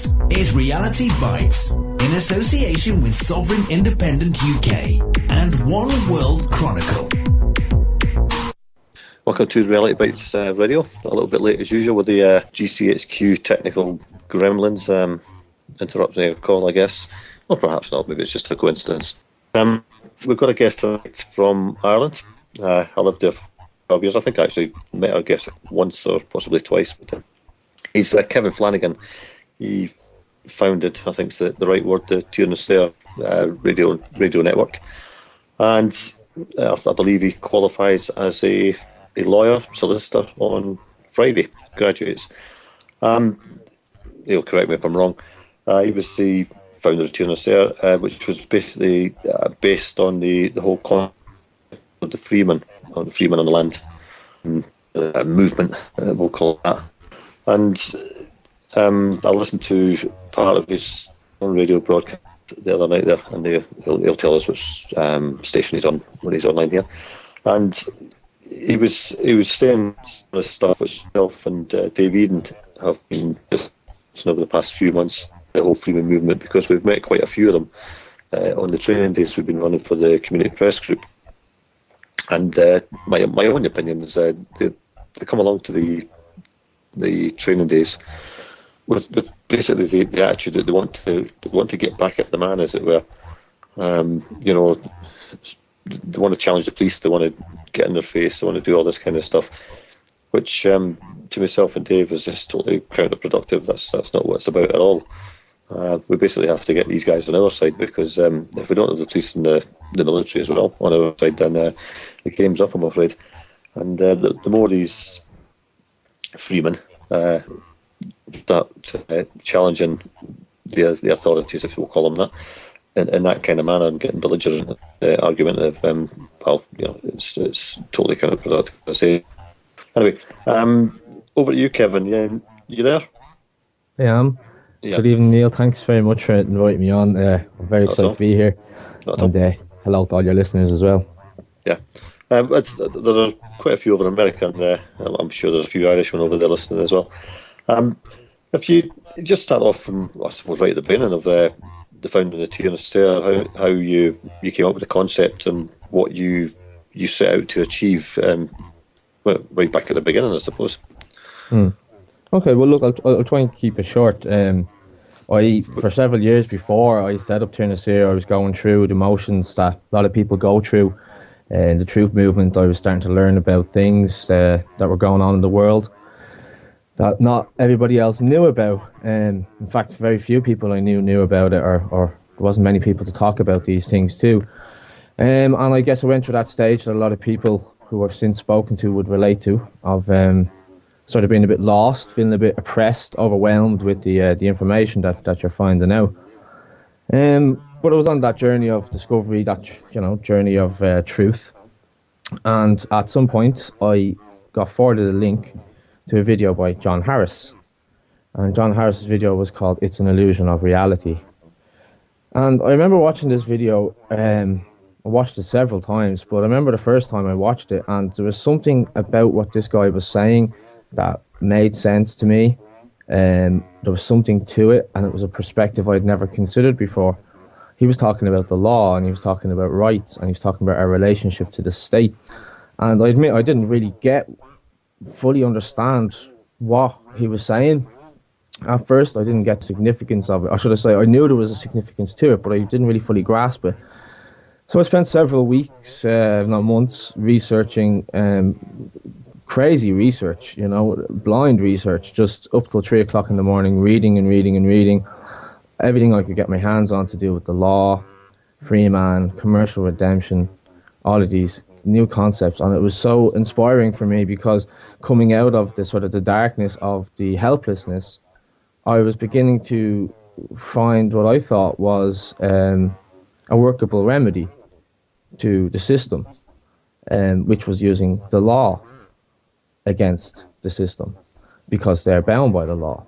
This is Reality Bytes, in association with Sovereign Independent UK and One World Chronicle. Welcome to Reality Bytes Radio. A little bit late as usual with the GCHQ technical gremlins interrupting our call, I guess. Or perhaps not, maybe it's just a coincidence. We've got a guest tonight from Ireland. I lived there for 12 years. I think I actually met our guest once or possibly twice. But he's Kevin Flanagan. He founded, I think is the right word, the Tierna's There radio network. And I believe he qualifies as a lawyer, solicitor on Friday, graduates. He'll correct me if I'm wrong. He was the founder of Tierna's There, which was basically based on the whole concept of the freeman on the land movement, we'll call it that. And I listened to part of his own radio broadcast the other night there, and he'll tell us which station he's on when he's online here. And he was saying some of the stuff which himself and Dave Eden have been discussing over the past few months, the whole freeman movement, because we've met quite a few of them on the training days we've been running for the community press group. And my own opinion is they come along to the training days with basically the attitude that they want to get back at the man, as it were. They want to challenge the police, they want to get in their face, they want to do all this kind of stuff, which to myself and Dave is just totally counterproductive. That's not what it's about at all. We basically have to get these guys on our side, because if we don't have the police and the military as well on our side, then the game's up, I'm afraid. And the more these freemen start challenging the authorities, if we'll call them that, in that kind of manner, and getting belligerent, argumentative, it's totally counterproductive, I say. Anyway, over to you, Kevin. Yeah, you there? I am. Yeah. Good evening, Neil. Thanks very much for inviting me on. I'm very excited to be here. And hello to all your listeners as well. Yeah. There's quite a few over in America, and I'm sure there's a few Irishmen over there listening as well. If you just start off from, I suppose, right at the beginning of the founding of Tierna's There, how you came up with the concept and what you set out to achieve, right back at the beginning, I suppose. Okay, well, look, I'll try and keep it short. For several years before I set up Tierna's There, I was going through the motions that a lot of people go through. In the truth movement, I was starting to learn about things that were going on in the world that not everybody else knew about. In fact, very few people I knew about it, or there wasn't many people to talk about these things too. And I guess I went through that stage that a lot of people who I've since spoken to would relate to, of sort of being a bit lost, feeling a bit oppressed, overwhelmed with the information that you're finding out. But I was on that journey of discovery, that journey of truth, and at some point I got forwarded a link to a video by John Harris, and John Harris's video was called "It's an Illusion of Reality." And I remember watching this video. I watched it several times, but I remember the first time I watched it, and there was something about what this guy was saying that made sense to me. There was something to it, and it was a perspective I'd never considered before. He was talking about the law, and he was talking about rights, and he was talking about our relationship to the state. And I admit I didn't really fully understand what he was saying. At first, I didn't get significance of it. Or should I say, I knew there was a significance to it, but I didn't really fully grasp it. So I spent several weeks, not months, researching, crazy research, blind research, just up till 3 o'clock in the morning, reading everything I could get my hands on to do with the law, free man, commercial redemption, all of these new concepts. And it was so inspiring for me, because coming out of the sort of the darkness of the helplessness, I was beginning to find what I thought was a workable remedy to the system, which was using the law against the system, because they're bound by the law.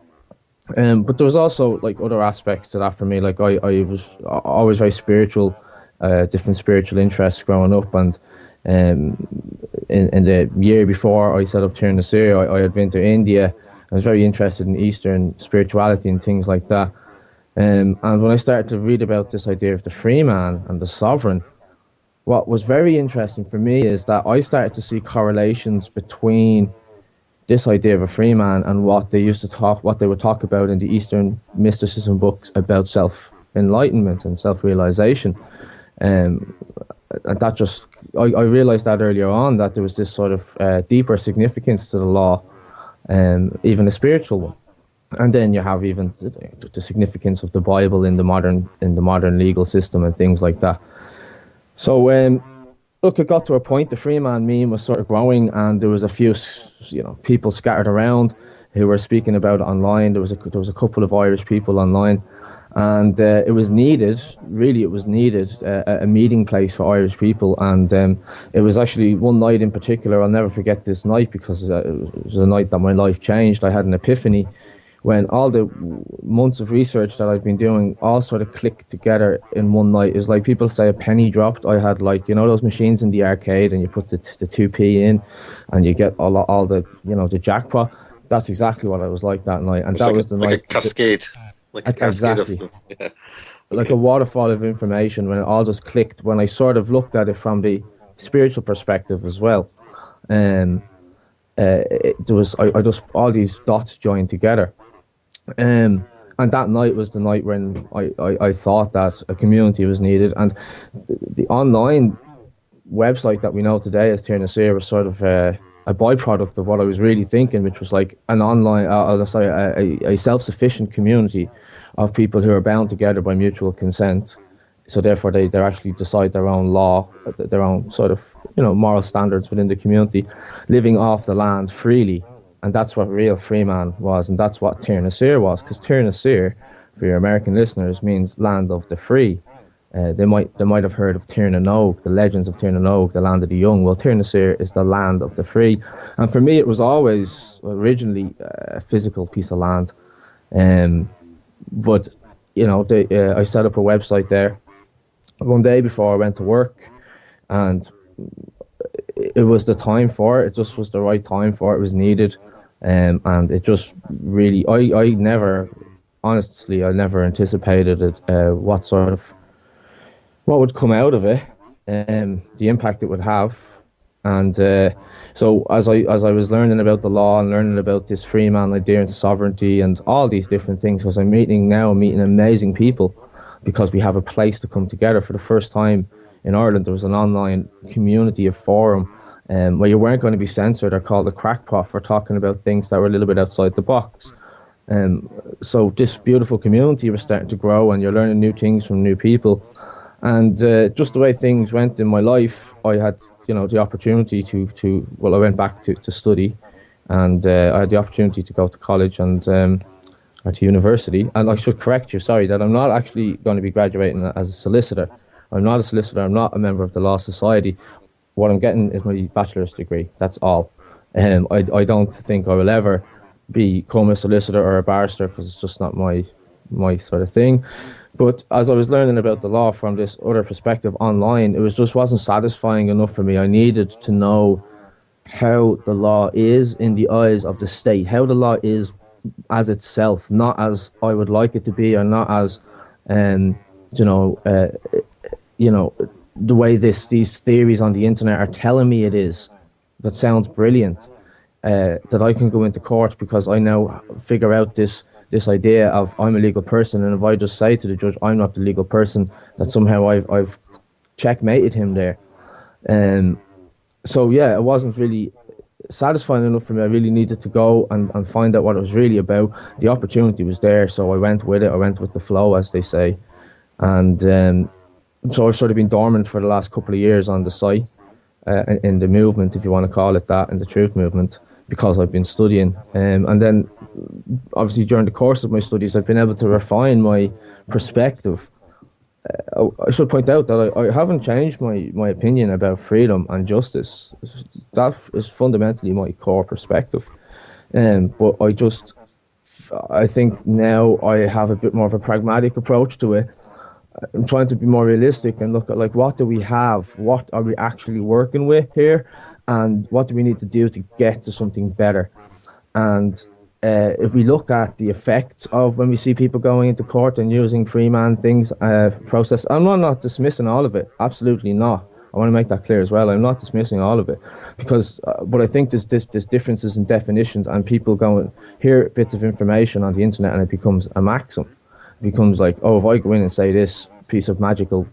But there was also other aspects to that for me. I was always very spiritual, different spiritual interests growing up, and in the year before I set up Tierna's There, I had been to India I was very interested in Eastern spirituality and things like that. And when I started to read about this idea of the free man and the sovereign, what was very interesting for me is that I started to see correlations between this idea of a free man and what they would talk about in the Eastern mysticism books about self-enlightenment and self-realization. Um, and that just, I realized that earlier on, that there was this sort of deeper significance to the law, even a spiritual one. And then you have even the significance of the Bible in the modern legal system and things like that. So look, it got to a point. The free man meme was sort of growing, and there was a few, people scattered around who were speaking about it online. There was a couple of Irish people online, and it was needed. Really, it was needed a meeting place for Irish people, and it was actually one night in particular. I'll never forget this night because it was a night that my life changed. I had an epiphany when all the months of research that I've been doing all sort of clicked together in one night. It's like people say a penny dropped. I had, like, those machines in the arcade and you put the 2p in and you get all the, the jackpot. That's exactly what I was like that night. And it's that like was the like night. A cascade. Like a cascade exactly. of... Yeah. Like a waterfall of information when it all just clicked, when I sort of looked at it from the spiritual perspective as well. There was, I just, all these dots joined together. And that night was the night when I thought that a community was needed. And the online website that we know today as Tír na Saoire was sort of a byproduct of what I was really thinking, which was like an online, a self-sufficient community of people who are bound together by mutual consent. So therefore they actually decide their own law, their own sort of, moral standards within the community, living off the land freely. And that's what real freeman was, and that's what Tír na Saoire was, because Tír na Saoire, for your American listeners, means land of the free. They might have heard of Tír na nÓg, the legends of Tír na nÓg, the land of the young. Well, Tír na Saoire is the land of the free. And for me, it was always originally a physical piece of land. But, I set up a website there one day before I went to work, and it was the time for it. It just was the right time for it. It was needed. And it just really, I never anticipated it, what would come out of it, the impact it would have. And so as I was learning about the law and learning about this free man idea and sovereignty and all these different things, because I'm meeting amazing people, because we have a place to come together. For the first time in Ireland, there was an online community, a forum, where you weren't going to be censored or called a crackpot for talking about things that were a little bit outside the box. So this beautiful community was starting to grow, and you're learning new things from new people. And just the way things went in my life, I had, the opportunity to I went back to study, and I had the opportunity to go to college and or to university. And I should correct you, sorry, that I'm not actually going to be graduating as a solicitor. I'm not a solicitor. I'm not a member of the Law Society. What I'm getting is my bachelor's degree. That's all. I don't think I will ever become a solicitor or a barrister, because it's just not my sort of thing. But as I was learning about the law from this other perspective online, it wasn't satisfying enough for me. I needed to know how the law is in the eyes of the state, how the law is as itself, not as I would like it to be, or not as, the way these theories on the internet are telling me it is. That sounds brilliant. That I can go into court because I now figure out this idea of I'm a legal person, and if I just say to the judge I'm not the legal person, that somehow I've checkmated him there. So yeah, it wasn't really satisfying enough for me. I really needed to go and find out what it was really about. The opportunity was there, so I went with it. I went with the flow, as they say. And so I've sort of been dormant for the last couple of years on the site, in the movement, if you want to call it that, in the truth movement, because I've been studying. And then obviously during the course of my studies, I've been able to refine my perspective. I should point out that I haven't changed my opinion about freedom and justice. That is fundamentally my core perspective. But I think now I have a bit more of a pragmatic approach to it. I'm trying to be more realistic and look at, like, what do we have? What are we actually working with here? And what do we need to do to get to something better? And if we look at the effects of when we see people going into court and using free man things, process, I'm not dismissing all of it. Absolutely not. I want to make that clear as well. I'm not dismissing all of it, because, but I think there's differences in definitions, and people go and hear bits of information on the internet, and it becomes a maxim. It becomes like, oh, if I go in and say this piece of magical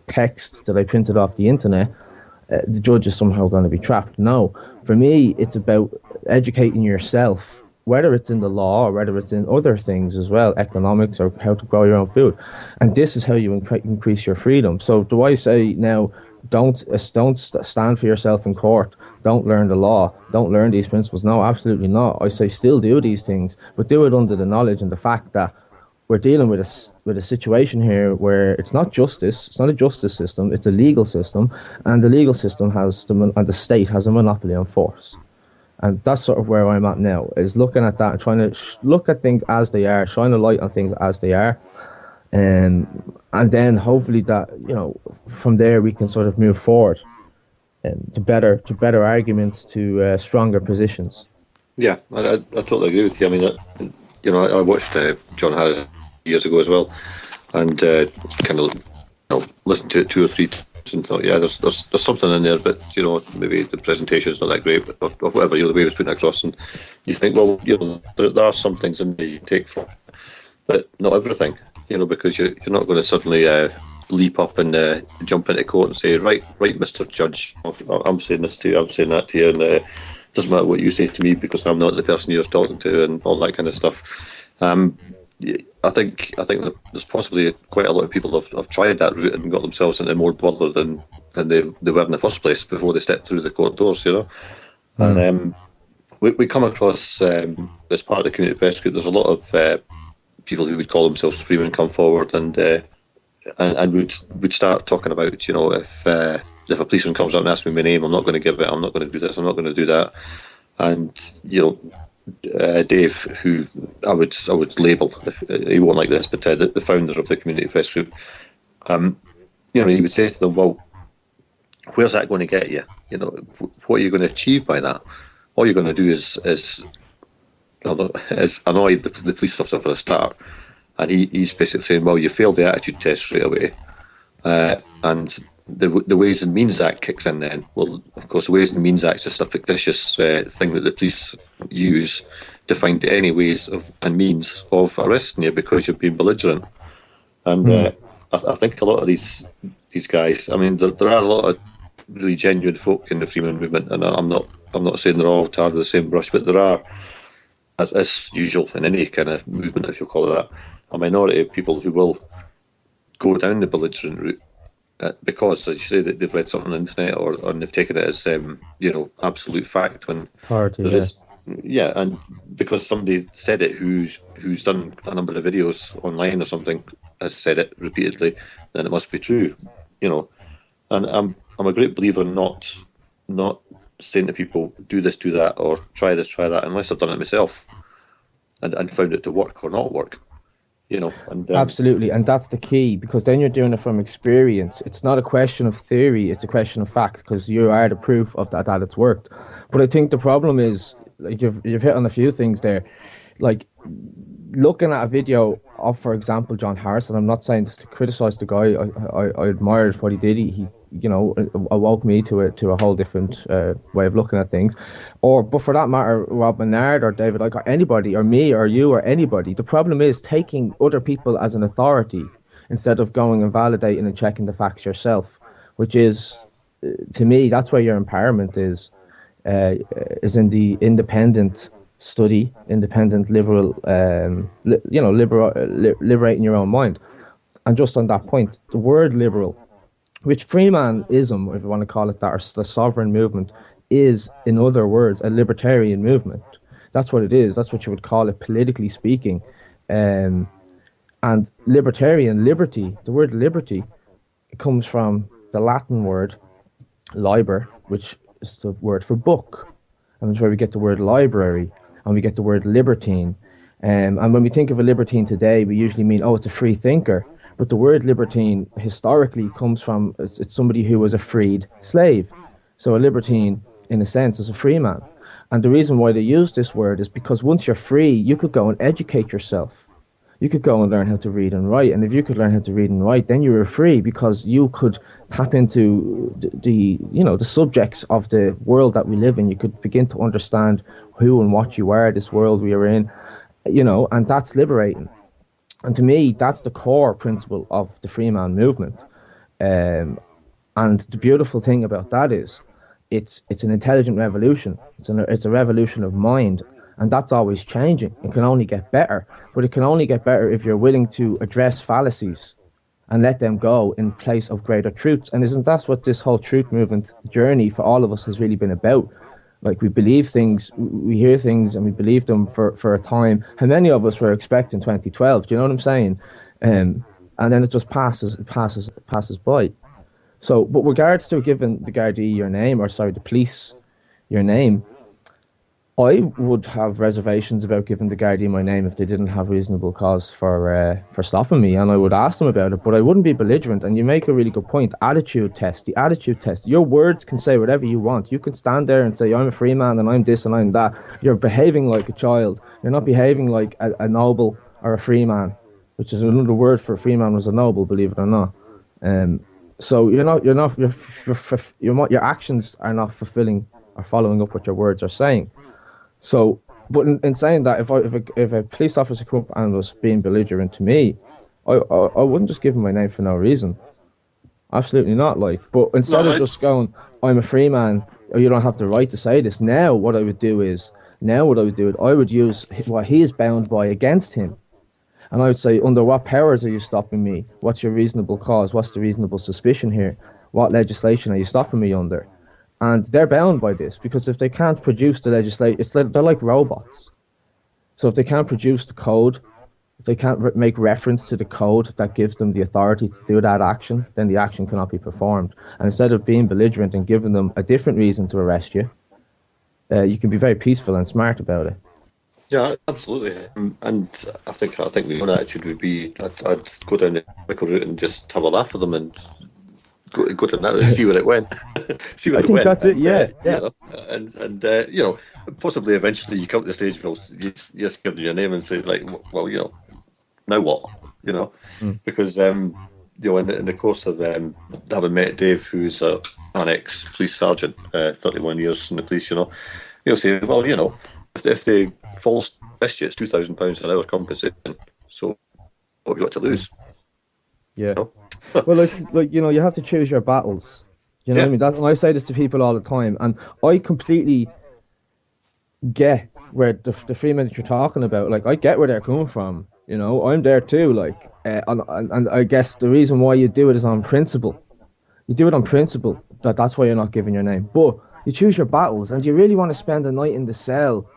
text that I printed off the internet, the judge is somehow going to be trapped. No, for me, it's about educating yourself, whether it's in the law or whether it's in other things as well, economics or how to grow your own food. And this is how you increase your freedom. So do I say now, don't stand for yourself in court, don't learn the law, don't learn these principles? No, absolutely not. I say still do these things, but do it under the knowledge and the fact that we're dealing with a situation here where it's not justice. It's not a justice system. It's a legal system, and the legal system and the state has a monopoly on force. And that's sort of where I'm at now, is looking at that and trying to look at things as they are, shine a light on things as they are, and then hopefully that, from there we can sort of move forward to better arguments, to stronger positions. Yeah, I totally agree with you. I mean, I watched John Harris years ago as well, and kind of listened to it 2 or 3 times and thought, yeah, there's something in there, but maybe the presentation is not that great, or whatever, the way it was putting across, and you think, well, there are some things in there you take from, but not everything, because you're not going to suddenly leap up and jump into court and say, right, Mr. Judge, I'm saying this to you, I'm saying that to you, and it doesn't matter what you say to me because I'm not the person you're talking to, and all that kind of stuff. I think that there's possibly quite a lot of people have tried that route and got themselves into more bother than they were in the first place before they stepped through the court doors, And we come across, as part of the community press group, there's a lot of people who would call themselves freemen come forward and would start talking about, if a policeman comes up and asks me my name, I'm not going to give it, I'm not going to do this, I'm not going to do that. And, Dave, who I would label, he won't like this, but the founder of the community press group, he would say to them, well, where's that going to get you? What are you going to achieve by that? All you're going to do is annoy the police officer for a start. And he's basically saying, well, you failed the attitude test straight away, and the Ways and Means Act kicks in then. Well, of course, the Ways and Means Act is just a fictitious thing that the police use to find any ways and means of arresting you because you've been belligerent. And I think a lot of these guys, I mean, there are a lot of really genuine folk in the Freeman movement, and I'm not saying they're all tarred with the same brush, but there are, as usual in any kind of movement, if you call it that, a minority of people who will go down the belligerent route because, as you say, that they've read something on the internet or they've taken it as absolute fact when and because somebody said it who's done a number of videos online or something has said it repeatedly, then it must be true, And I'm a great believer in not saying to people, do this, do that, or try this, try that, unless I've done it myself and found it to work or not work. Absolutely, and that's the key, because then you're doing it from experience. It's not a question of theory, it's a question of fact, because you are the proof of that it's worked. But I think the problem is, like, you've hit on a few things there, like looking at a video of, for example, John Harris, and I'm not saying this to criticize the guy. I admired what he did. He awoke me to a whole different way of looking at things. But for that matter, Rob Menard or David Icke or anybody, or me or you or anybody, the problem is taking other people as an authority instead of going and validating and checking the facts yourself, which is, to me, that's where your empowerment is in the independent study, independent liberal, liberating your own mind. And just on that point, the word liberal, which Freemanism, if you want to call it that, or the sovereign movement, is, in other words, a libertarian movement. That's what it is. That's what you would call it, politically speaking. And libertarian, liberty, the word liberty, it comes from the Latin word liber, which is the word for book. And that's where we get the word library, and we get the word libertine. And when we think of a libertine today, we usually mean, it's a free thinker. But the word libertine historically comes from, it's somebody who was a freed slave. So a libertine, in a sense, is a free man. And the reason why they use this word is because once you're free, you could go and educate yourself. You could go and learn how to read and write. And if you could learn how to read and write, then you were free because you could tap into the subjects of the world that we live in. You could begin to understand who and what you are, this world we are in, and that's liberating. And to me, that's the core principle of the free man movement. And the beautiful thing about that is it's an intelligent revolution. It's a revolution of mind. And that's always changing. It can only get better. But it can only get better if you're willing to address fallacies and let them go in place of greater truths. And isn't that what this whole truth movement journey for all of us has really been about? Like, we believe things, we hear things, and we believe them for a time. How many of us were expecting 2012? Do you know what I'm saying? And then it just passes by. So, but regards to giving the Gardaí your name, the police your name, I would have reservations about giving the Gardaí my name if they didn't have reasonable cause for stopping me, and I would ask them about it, but I wouldn't be belligerent. And you make a really good point. The attitude test. Your words can say whatever you want. You can stand there and say, I'm a free man and I'm this and I'm that. You're behaving like a child. You're not behaving like a noble or a free man, which is another word for a free man was a noble, believe it or not. So your actions are not fulfilling or following up what your words are saying. So, but in saying that, if a police officer come up and was being belligerent to me, I wouldn't just give him my name for no reason. Absolutely not. But instead of just going, I'm a free man, or you don't have the right to say this. What I would do is I would use what he is bound by against him, and I would say, under what powers are you stopping me? What's your reasonable cause? What's the reasonable suspicion here? What legislation are you stopping me under? And they're bound by this, because if they can't produce the legislation, they're like robots. So if they can't produce the code, if they can't make reference to the code that gives them the authority to do that action, then the action cannot be performed. And instead of being belligerent and giving them a different reason to arrest you, you can be very peaceful and smart about it. Yeah, absolutely. And I think my own attitude would be I'd go down the quicker route and just have a laugh at them and go down that and see where it went. See where I it think went. that's it. Yeah. Possibly eventually you come to the stage where you just give them your name and say, like, well, now what? Because in the course of having met Dave, who's an ex-police sergeant, 31 years in the police, he'll say, well, if they false arrest you, it's £2,000 an hour compensation. So what have you got to lose? Yeah. Well, you have to choose your battles. You know what I mean? And I say this to people all the time, and I completely get where the free men that you're talking about. Like, I get where they're coming from. I'm there too. And I guess the reason why you do it is on principle. You do it on principle. That's why you're not giving your name. But you choose your battles, and do you really want to spend a night in the cell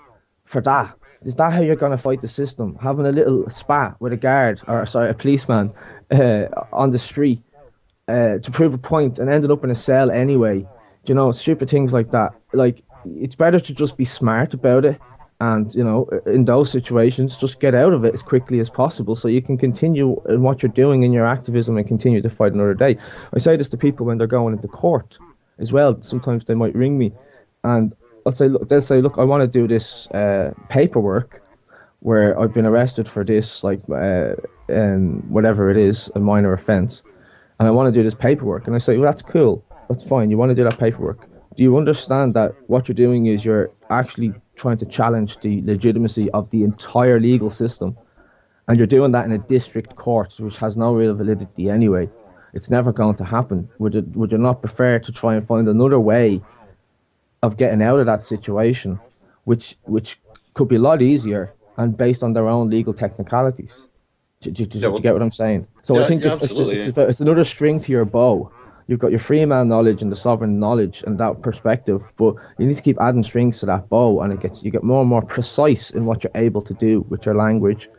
for that? Is that how you're going to fight the system? Having a little spat with a policeman on the street to prove a point and ended up in a cell anyway. Stupid things like that. Like, it's better to just be smart about it, and in those situations, just get out of it as quickly as possible so you can continue in what you're doing in your activism and continue to fight another day. I say this to people when they're going into court as well. Sometimes they might ring me and they'll say, look, I want to do this paperwork where I've been arrested for this, whatever it is, a minor offence, and I want to do this paperwork. And I say, well, that's cool. That's fine. You want to do that paperwork. Do you understand that what you're doing is you're actually trying to challenge the legitimacy of the entire legal system? And you're doing that in a district court, which has no real validity anyway. It's never going to happen. Would you not prefer to try and find another way of getting out of that situation, which could be a lot easier and based on their own legal technicalities? Do you get what I'm saying? So I think it's another string to your bow. You've got your free man knowledge and the sovereign knowledge and that perspective, but you need to keep adding strings to that bow, and you get more and more precise in what you're able to do with your language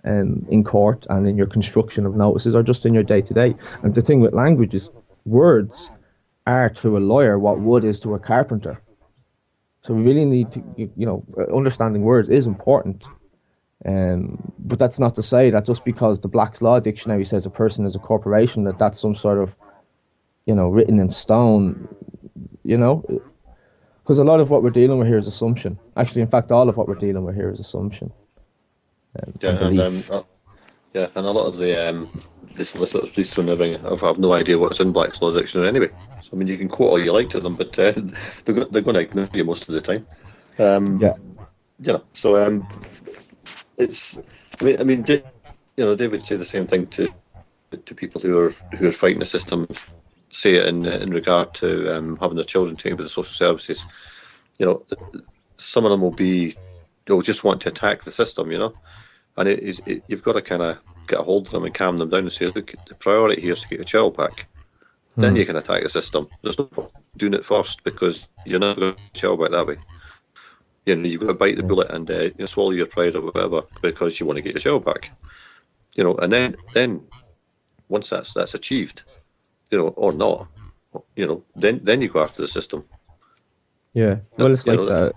in court and in your construction of notices or just in your day-to-day. And the thing with language is words are to a lawyer what wood is to a carpenter. So we really need to, understanding words is important. But that's not to say that just because the Black's Law Dictionary says a person is a corporation, that's some sort of, written in stone. Because a lot of what we're dealing with here is assumption. Actually, in fact, all of what we're dealing with here is assumption and Yeah, and belief. yeah, and a lot of the solicitors, police, and everything have no idea what's in Black's Law Dictionary anyway. So I mean, you can quote all you like to them, but they're going to ignore you most of the time. Um, Yeah. so it's. They would say the same thing to people who are fighting the system. Say it in regard to having their children taken by the social services. You know, some of them they'll just want to attack the system. And you've got to kind of get a hold of them and calm them down and say, look, the priority here is to get your child back. Then you can attack the system. There's no point doing it first because you're never going to get your child back that way. You've got to bite the bullet and swallow your pride or whatever because you want to get your child back. And then once that's achieved, or not, then you go after the system. Yeah. Well, it's like that.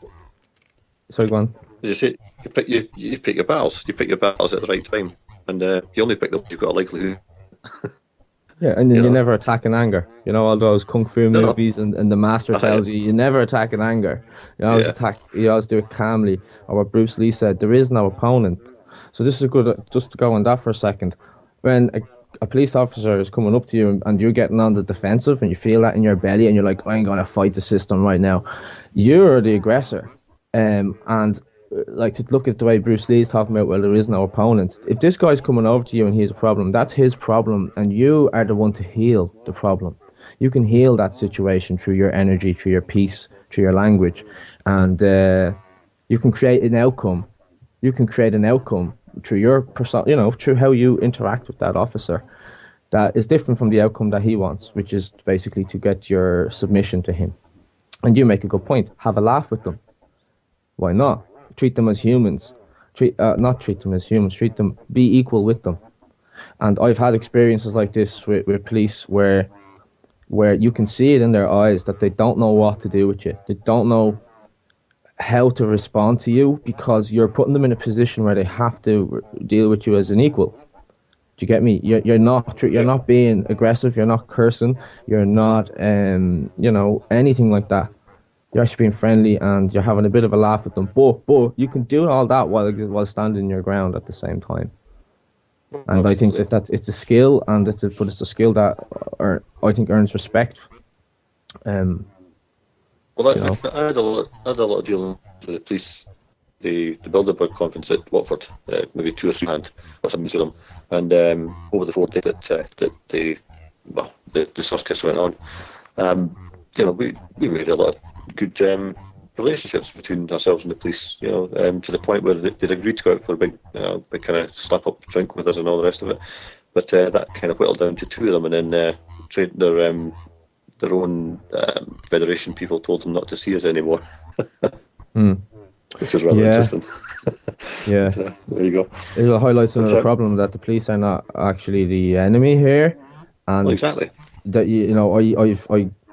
Sorry, go on. As you say, you pick your battles. You pick your battles at the right time, and you only pick them if you've got a likelihood. Yeah, and then you never attack in anger. All those kung fu No. movies, and the master tells you never attack in anger. You always attack. You always do it calmly. Or what Bruce Lee said: there is no opponent. So this is good. Just to go on that for a second. When a police officer is coming up to you and you're getting on the defensive, and you feel that in your belly, and you're like, I'm going to fight the system right now. You're the aggressor, and like to look at the way Bruce Lee's talking about, well, there is no opponent. If this guy's coming over to you and he has a problem, that's his problem, and you are the one to heal the problem. You can heal that situation through your energy, through your peace, through your language, and you can create an outcome. You can create an outcome through your through how you interact with that officer that is different from the outcome that he wants, which is basically to get your submission to him. And you make a good point. Have a laugh with them. Why not? Treat them as humans. Not treat them as humans. Treat them. Be equal with them. And I've had experiences like this with police where you can see it in their eyes that they don't know what to do with you. They don't know how to respond to you because you're putting them in a position where they have to deal with you as an equal. Do you get me? You're not being aggressive. You're not cursing. You're not anything like that. You're actually being friendly and you're having a bit of a laugh with them. But you can do all that while standing your ground at the same time. And I think it's a skill, and it's a skill that I think earns respect. Well, I had a lot of dealing with the police, the Bilderberg conference at Watford, maybe 2 or 3 hand or something to them, and over the 4 days that the circus went on, we made a lot of good relationships between ourselves and the police, to the point where they'd agreed to go out for a big kind of slap up drink with us and all the rest of it. But that kind of whittled down to 2 of them, and then their own federation people told them not to see us anymore, which is rather interesting. Yeah, but, there you go. It highlights another problem that the police are not actually the enemy here, and well, exactly that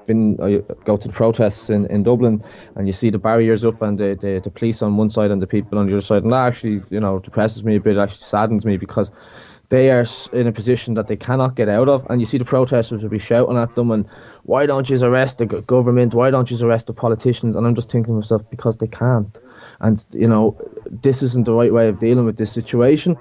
I go to the protests in Dublin, and you see the barriers up and the police on one side and the people on the other side, and that actually depresses me a bit. Actually saddens me because they are in a position that they cannot get out of, and you see the protesters will be shouting at them and why don't you arrest the government, why don't you arrest the politicians, and I'm just thinking to myself, because they can't. And this isn't the right way of dealing with this situation,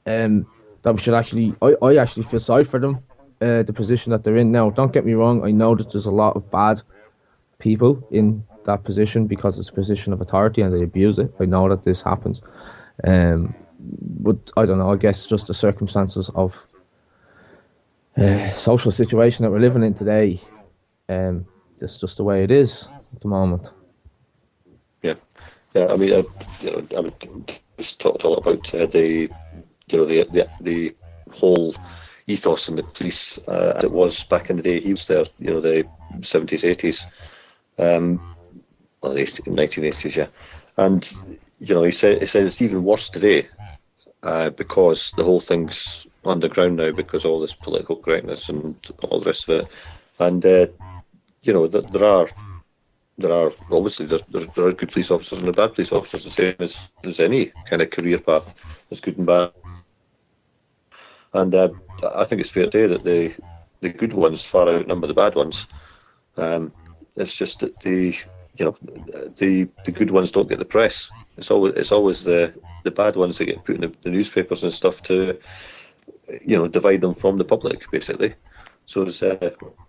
that we should actually I actually feel sorry for them, the position that they're in now. Don't get me wrong, I know that there's a lot of bad people in that position because it's a position of authority and they abuse it. I know that this happens, but I don't know, I guess just the circumstances of social situation that we're living in today, it's just the way it is at the moment. Yeah, I mean, I just talked a lot about the whole ethos in the police as it was back in the day. He was there, the 70s, 80s, well, the 1980s, yeah. And he said it's even worse today because the whole thing's underground now because of all this political correctness and all the rest of it. And there are obviously there are good police officers and there are bad police officers, the same as any kind of career path. There's good and bad. And I think it's fair to say that the good ones far outnumber the bad ones. It's just that the the good ones don't get the press. It's always the bad ones that get put in the newspapers and stuff to divide them from the public, basically. So there's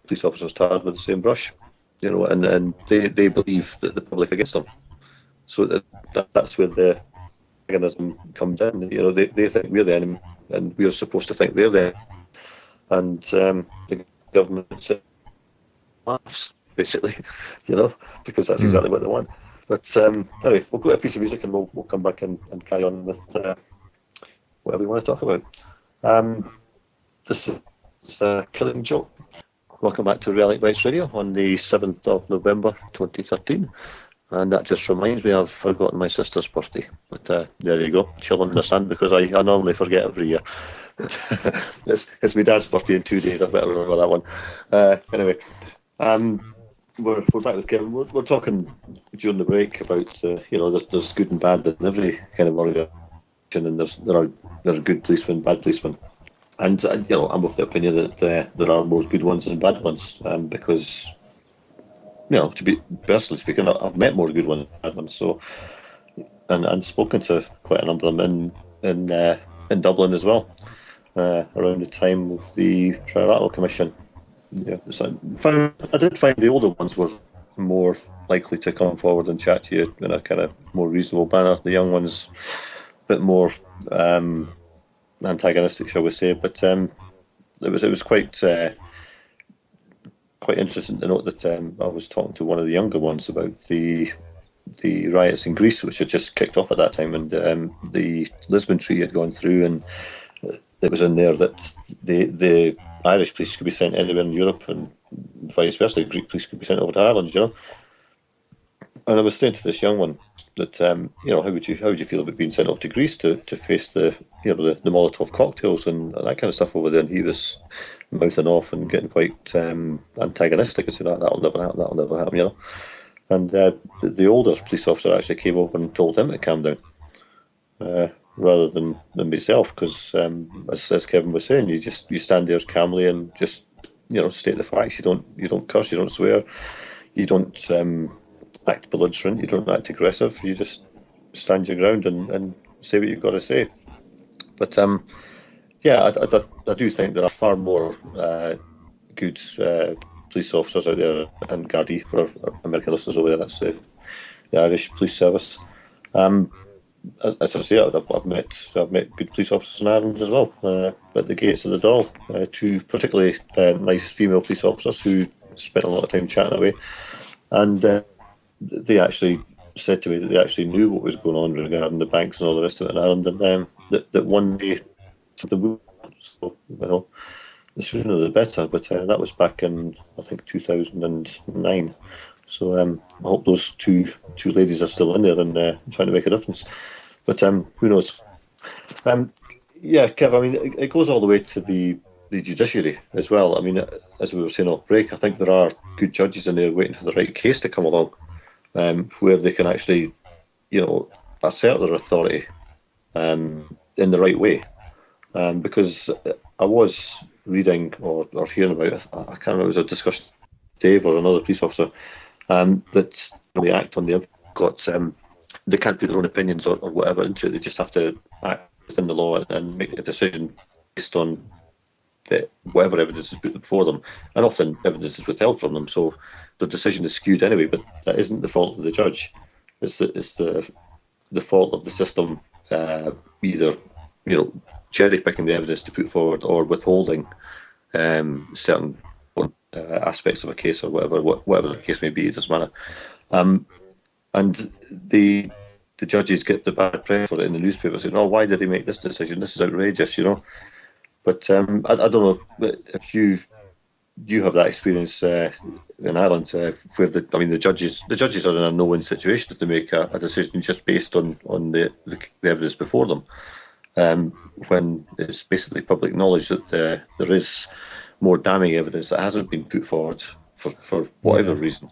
police officers tarred with the same brush, and they believe that the public are against them. So that's where the antagonism comes in. They think we're the enemy, and we're supposed to think they're the enemy. And the government laughs, basically, because that's exactly what they want. But anyway, we'll go to a piece of music and we'll come back and carry on with whatever we want to talk about. This is Killing Joke. Welcome back to Relic Bytes Radio on the 7th of November 2013. And that just reminds me I've forgotten my sister's birthday. But there you go. She'll understand because I normally forget every year. It's my dad's birthday in 2 days. I better remember that one. Anyway, we're back with Kevin. We're talking during the break about there's good and bad in every kind of organisation, and there are good policemen, bad policemen, and I'm of the opinion that there are more good ones than bad ones, because to be personally speaking, I've met more good ones than bad ones. So and spoken to quite a number of them in Dublin as well. Around the time of the Trilateral Commission. Yeah, so I did find the older ones were more likely to come forward and chat to you in a kind of more reasonable manner. The young ones, a bit more antagonistic, shall we say? But it was quite interesting to note that I was talking to one of the younger ones about the riots in Greece, which had just kicked off at that time, and the Lisbon Treaty had gone through, and it was in there that the Irish police could be sent anywhere in Europe, and vice versa. Greek police could be sent over to Ireland, And I was saying to this young one that, how would you feel about being sent off to Greece to face the Molotov cocktails and that kind of stuff over there? And he was mouthing off and getting quite antagonistic and saying that'll never happen, And the older police officer actually came over and told him to calm down. Rather than myself, because as Kevin was saying, you stand there calmly and just state the facts. You don't curse, you don't swear, you don't act belligerent, you don't act aggressive. You just stand your ground and say what you've got to say. But I do think there are far more good police officers out there, and Gardaí for our American listeners over there. That's the Irish Police Service. As I say, I've met good police officers in Ireland as well, at the gates of the Dáil. Two particularly nice female police officers who spent a lot of time chatting away, and they actually said to me that they actually knew what was going on regarding the banks and all the rest of it in Ireland, and that one day something would happen. So the sooner the better. But that was back in, I think, 2009. So I hope those two ladies are still in there and trying to make a difference. But who knows? Kev, I mean, it goes all the way to the judiciary as well. I mean, as we were saying off break, I think there are good judges in there waiting for the right case to come along, where they can actually, assert their authority in the right way. Because I was reading or hearing about it, I can't remember, it was a discussion with Dave or another police officer, that they act on the got they can't put their own opinions or whatever into it. They just have to act within the law and make a decision based on whatever evidence is put before them, and often evidence is withheld from them, so the decision is skewed anyway. But that isn't the fault of the judge. It's the fault of the system, either cherry picking the evidence to put forward or withholding certain aspects of a case or whatever the case may be. It doesn't matter. And the judges get the bad press for it in the newspaper, saying, "Oh, why did he make this decision? This is outrageous," But I don't know if you have that experience in Ireland, where the judges are in a no-win situation if they make a decision just based on the evidence before them, when it's basically public knowledge that there is more damning evidence that hasn't been put forward for whatever reason.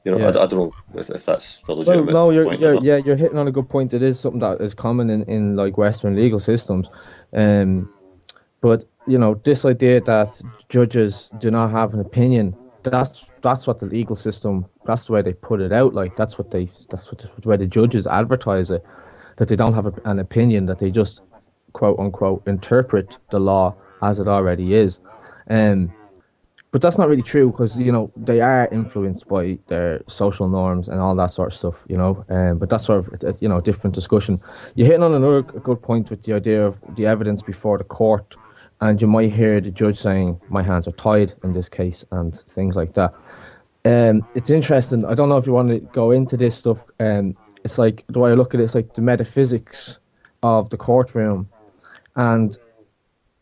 I don't know if that's a legitimate no, point. You're hitting on a good point. It is something that is common in like Western legal systems, but this idea that judges do not have an opinion that's what the legal system. That's the way they put it out. Like that's the way the judges advertise it. That they don't have an opinion. That they just quote unquote interpret the law as it already is. And but that's not really true because they are influenced by their social norms and all that sort of stuff. But that's sort of a different discussion. You're hitting on another good point with the idea of the evidence before the court, and you might hear the judge saying, "My hands are tied" in this case, and things like that. It's interesting. I don't know if you want to go into this stuff. It's like the way I look at it, it's like the metaphysics of the courtroom, and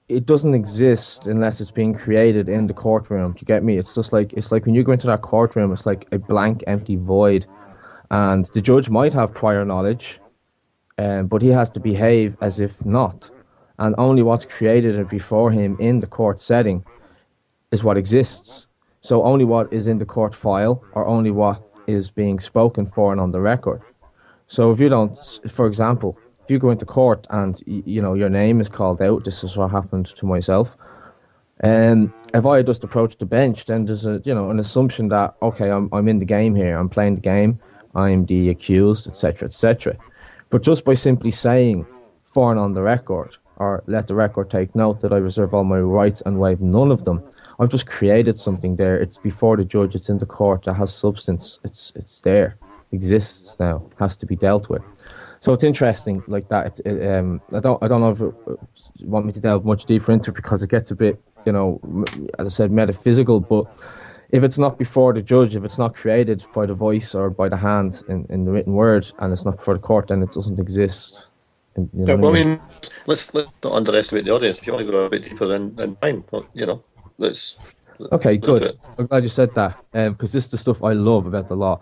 it doesn't exist unless it's being created in the courtroom. Do you get me? It's like when you go into that courtroom, it's like a blank, empty void, and the judge might have prior knowledge, but he has to behave as if not, and only what's created before him in the court setting is what exists. So only what is in the court file, or only what is being spoken for and on the record. So if you don't, for example, if you go into court and your name is called out, this is what happened to myself. And if I just approach the bench, then there's an assumption that okay, I'm in the game here, I'm playing the game, I'm the accused, etc., etc. But just by simply saying for and on the record, or let the record take note that I reserve all my rights and waive none of them, I've just created something there. It's before the judge, it's in the court, that has substance. It's there, exists now, has to be dealt with. So it's interesting like that. I don't know if you want me to delve much deeper into it because it gets a bit, as I said, metaphysical. But if it's not before the judge, if it's not created by the voice or by the hand in the written word, and it's not before the court, then it doesn't exist. Let's not underestimate the audience. If you want to go a bit deeper, then fine. Let's. Okay, good. I'm glad you said that because this is the stuff I love about the law.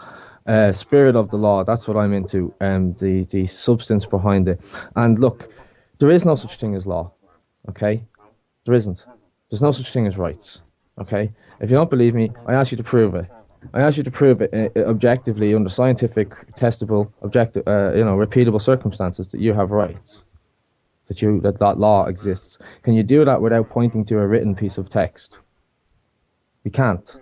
Spirit of the law, that's what I'm into, the substance behind it. And look, there is no such thing as law, okay? There isn't. There's no such thing as rights, okay? If you don't believe me, I ask you to prove it. I ask you to prove it objectively under scientific, testable, repeatable circumstances that you have rights, that law exists. Can you do that without pointing to a written piece of text? We can't,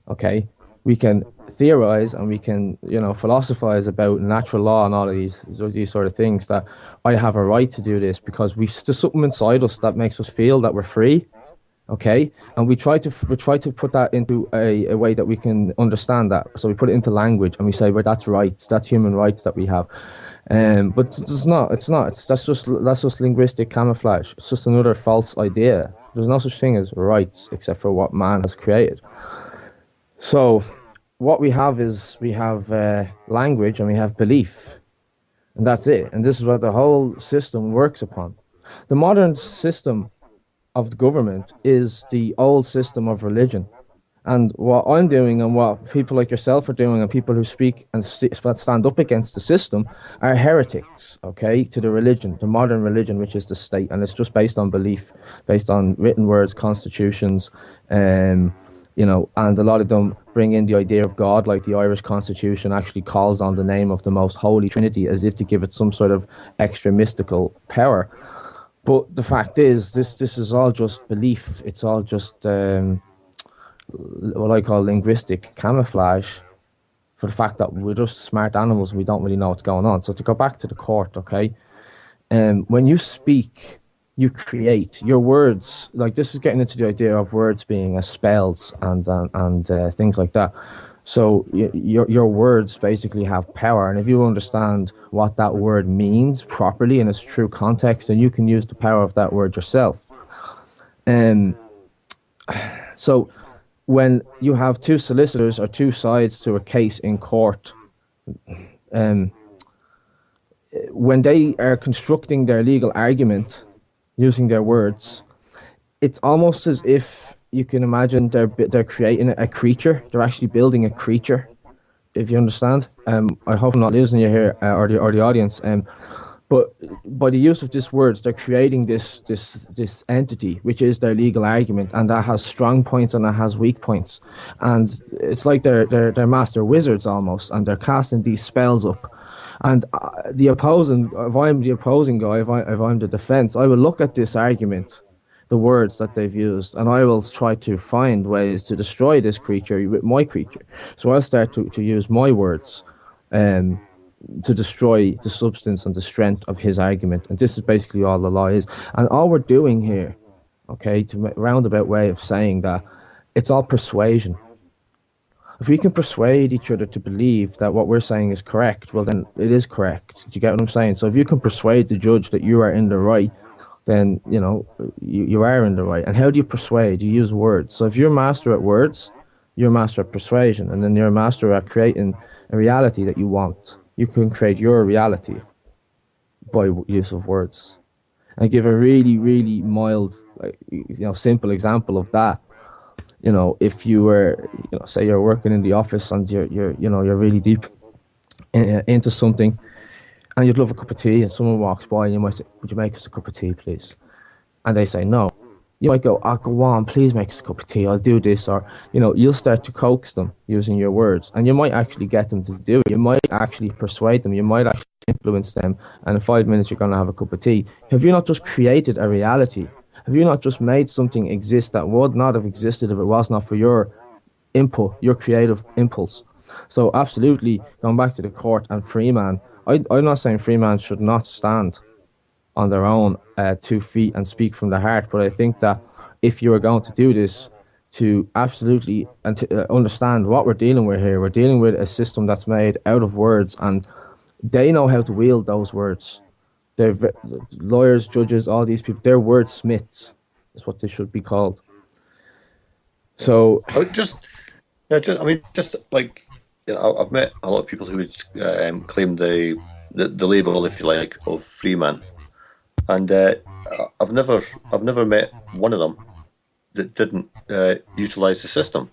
okay? We can theorize and we can, philosophize about natural law and all of these sort of things, that I have a right to do this because there's something inside us that makes us feel that we're free, okay? And we try to put that into a way that we can understand that. So we put it into language and we say, well, that's rights, that's human rights that we have. But it's not. That's just linguistic camouflage. It's just another false idea. There's no such thing as rights except for what man has created. So what we have is language and we have belief, and that's it. And this is what the whole system works upon. The modern system of the government is the old system of religion. And what I'm doing and what people like yourself are doing and people who speak and stand up against the system are heretics, okay, to the religion, the modern religion, which is the state. And it's just based on belief, based on written words, constitutions, and a lot of them bring in the idea of God, like the Irish Constitution actually calls on the name of the most holy Trinity as if to give it some sort of extra mystical power. But the fact is, this is all just belief. It's all just what I call linguistic camouflage for the fact that we're just smart animals and we don't really know what's going on. So to go back to the court, okay, when you speak, you create your words. Like, this is getting into the idea of words being as spells and things like that. So your words basically have power, and if you understand what that word means properly in its true context, then you can use the power of that word yourself. So when you have two solicitors or two sides to a case in court, when they are constructing their legal argument using their words, it's almost as if you can imagine they're creating a creature. They're actually building a creature, if you understand. I hope I'm not losing you here, or the audience. But by the use of these words, they're creating this entity, which is their legal argument, and that has strong points and that has weak points. And it's like they're master wizards almost, and they're casting these spells up. And if I'm the opposing guy, if I'm the defense, I will look at this argument the words that they've used, and I will try to find ways to destroy this creature with my creature. So I'll start to use my words um, to destroy the substance and the strength of his argument. And this is basically all the law is. And all we're doing here, okay, to roundabout way of saying that, it's all persuasion. If we can persuade each other to believe that what we're saying is correct, well, then it is correct. Do you get what I'm saying? So if you can persuade the judge that you are in the right, then, you are in the right. And how do you persuade? You use words. So if you're a master at words, you're a master at persuasion. And then you're a master at creating a reality that you want. You can create your reality by use of words. And give a really, really mild, simple example of that. If you were, say you're working in the office and you're really deep into something, and you'd love a cup of tea, and someone walks by and you might say, "Would you make us a cup of tea, please?" And they say no. You might go, "Oh, go on, please make us a cup of tea. I'll do this," or you'll start to coax them using your words, and you might actually get them to do it. You might actually persuade them. You might actually influence them, and in 5 minutes you're going to have a cup of tea. Have you not just created a reality? Have you not just made something exist that would not have existed if it was not for your input, your creative impulse? So absolutely, going back to the court and Freeman, I'm not saying Freeman should not stand on their own 2 feet and speak from the heart, but I think that if you are going to do this, to absolutely and to understand what we're dealing with here, we're dealing with a system that's made out of words, and they know how to wield those words. They're lawyers, judges, all these people. They're wordsmiths, is what they should be called. So, just like I've met a lot of people who would claim the label, if you like, of free man, and I've never met one of them that didn't utilize the system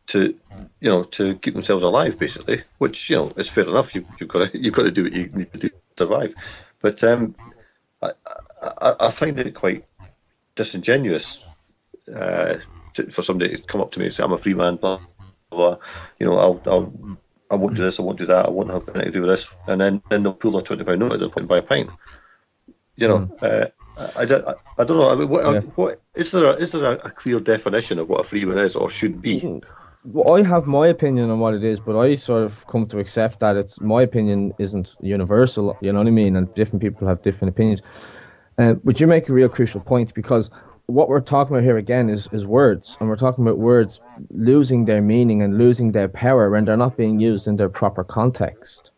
to keep themselves alive, basically. Which is fair enough. You've got to do what you need to do to survive. But I find it quite disingenuous for somebody to come up to me and say, "I'm a free man, blah blah." I won't do this. I won't do that. I won't have anything to do with this. And then they'll pull a £25 note at the point and buy a pint. I don't know. I mean, what is there a clear definition of what a free man is or should be? Well, I have my opinion on what it is, but I sort of come to accept that my opinion isn't universal. You know what I mean? And different people have different opinions. But you make a real crucial point, because what we're talking about here again is words, and we're talking about words losing their meaning and losing their power when they're not being used in their proper context.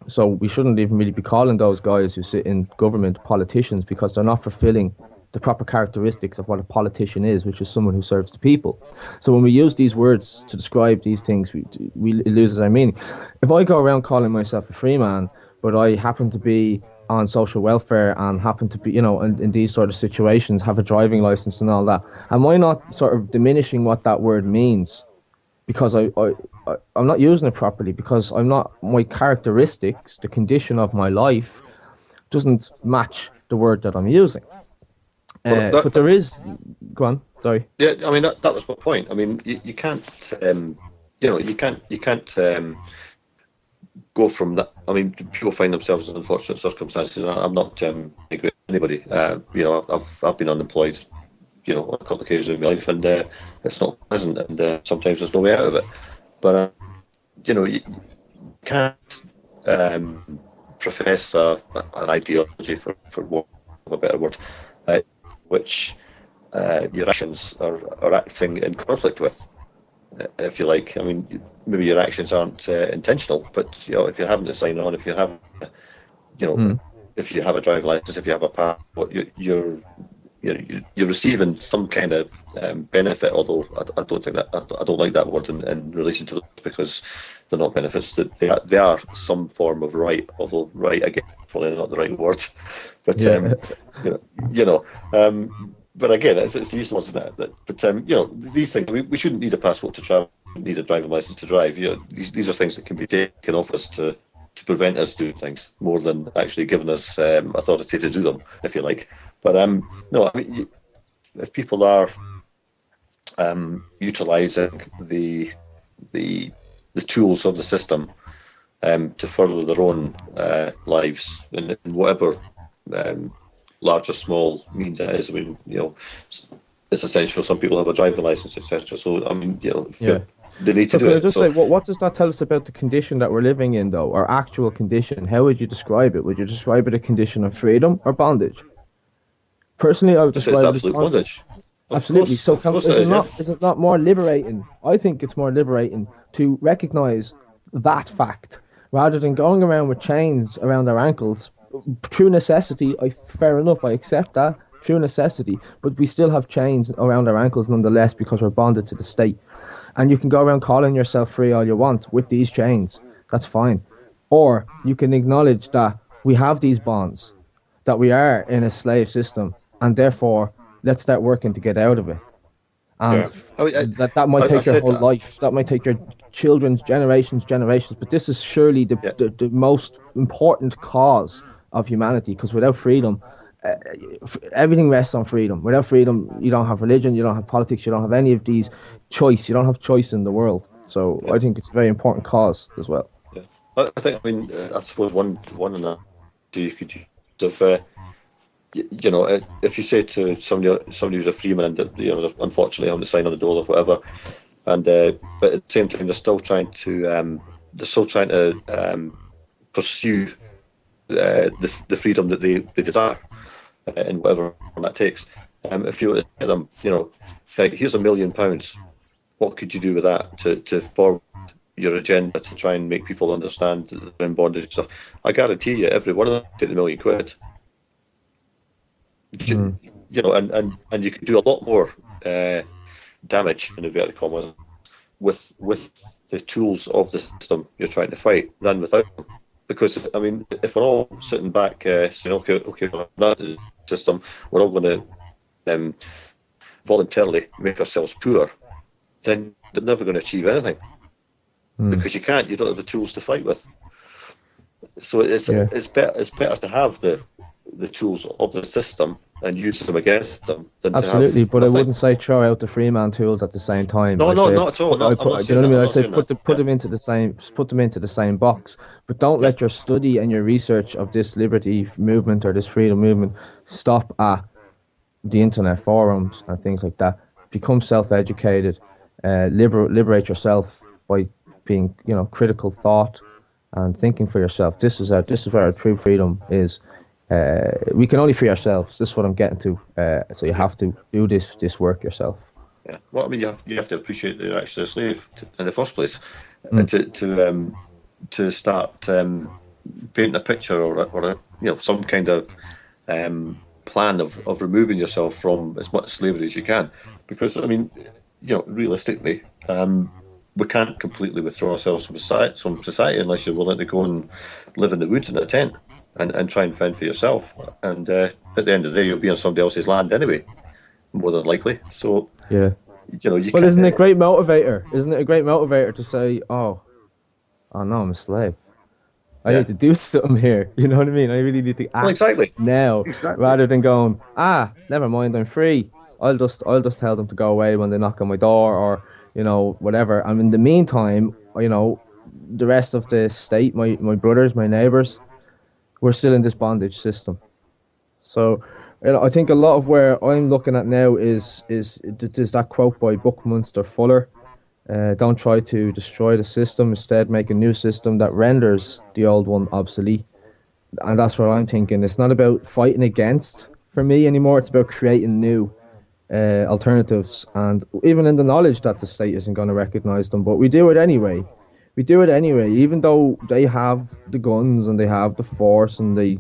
So we shouldn't even really be calling those guys who sit in government politicians, because they're not fulfilling the proper characteristics of what a politician is, which is someone who serves the people. So when we use these words to describe these things, it loses our meaning. If I go around calling myself a free man, but I happen to be on social welfare and happen to be, in these sort of situations, have a driving license and all that, am I not sort of diminishing what that word means? Because I'm not using it properly, because my characteristics, the condition of my life, doesn't match the word that I'm using. But there is. Go on. Sorry. Yeah, I mean that was my point. I mean, you can't, you can't go from that. I mean, people find themselves in unfortunate circumstances. I'm not angry at anybody. I've been unemployed, on a couple of occasions in my life, and it's not pleasant, and sometimes there's no way out of it. But you can't profess an ideology, for want of a better word, which your actions are acting in conflict with, if you like. I mean, maybe your actions aren't intentional, but if you're having to sign on, if you have, if you have a driving license, if you have a passport, you're receiving some kind of benefit. Although I don't think that I don't like that word in relation to this, because they're not benefits. That they are some form of right. Although right, again, probably not the right word. But but again, it's useless, isn't it? But these things, we shouldn't need a passport to travel. We shouldn't need a driving license to drive. These are things that can be taken off us to prevent us doing things, more than actually giving us authority to do them, if you like. But no, I mean, if people are utilising the tools of the system to further their own lives in whatever large or small means it is. I mean, it's essential. Some people have a driving license, etc. So, I mean, Yeah. they need to So do can I it. just So, say, what does that tell us about the condition that we're living in, though, our actual condition? How would you describe it? Would you describe it a condition of freedom or bondage? Personally, I would it's describe it as absolute bondage. bondage. Absolutely. So Of course it is. Yeah, is it not more liberating? I think it's more liberating to recognize that fact rather than going around with chains around our ankles. Through necessity, fair enough, I accept that. Through necessity, but we still have chains around our ankles nonetheless because we're bonded to the state. And you can go around calling yourself free all you want with these chains. That's fine. Or you can acknowledge that we have these bonds, that we are in a slave system, and therefore let's start working to get out of it. And yeah. I, mean, that might I take your said whole that. life. That might take your children's generations. But this is surely Yeah, the most important cause of humanity. Because without freedom, everything rests on freedom. Without freedom, you don't have religion, you don't have politics, you don't have any of these choice. You don't have choice in the world. So yeah, I think it's a very important cause as well. yeah. I think. I mean, I suppose one in that you could use of if you say to somebody who's a freeman that they're unfortunately having to sign on the dole or whatever, and but at the same time they're still trying to pursue the freedom that they desire in whatever form that takes. If you were to tell them, like, here's £1 million, what could you do with that to forward your agenda to try and make people understand that they're in bondage and stuff? I guarantee you, every one of them take the £1 million. And you can do a lot more damage in inverted commas with the tools of the system you're trying to fight than without them. Because I mean, if we're all sitting back saying, okay, well, that is the system, we're all going to voluntarily make ourselves poorer, then they're never going to achieve anything because you don't have the tools to fight with. So it's better to have the tools of the system and use them against them than Absolutely, to have but I nothing. wouldn't say throw out the free man tools at the same time. No, I no, say not at all. No, I'm not you saying know that. what I I'm mean? I not say saying that. put them into the same box, but don't let your study and your research of this liberty movement or this freedom movement stop at the internet forums and things like that. Become self-educated, liberate yourself by being, critical thought and thinking for yourself. This is where our true freedom is. We can only free ourselves. This is what I'm getting to. So you have to do this work yourself. Yeah. Well, I mean, you have to appreciate that you're actually a slave in the first place, to start painting a picture or some kind of plan of removing yourself from as much slavery as you can, because I mean, realistically, we can't completely withdraw ourselves from society unless you're willing to go and live in the woods in a tent and try and fend for yourself. And at the end of the day, you'll be on somebody else's land anyway, more than likely. So Yeah. you Well, can't. isn't it a great motivator? Isn't it a great motivator to say, oh no, I'm a slave. I Yeah. need to do something here. You know what I mean? I really need to Well, act exactly. now rather than going, never mind, I'm free. I'll just tell them to go away when they knock on my door or, whatever. And in the meantime, the rest of the state, my brothers, my neighbors, we're still in this bondage system. So, I think a lot of where I'm looking at now is that quote by Buckminster Fuller. Don't try to destroy the system. Instead, make a new system that renders the old one obsolete. And that's what I'm thinking. It's not about fighting against for me anymore. It's about creating new alternatives. And even in the knowledge that the state isn't going to recognize them, but we do it anyway. We do it anyway, even though they have the guns and they have the force and they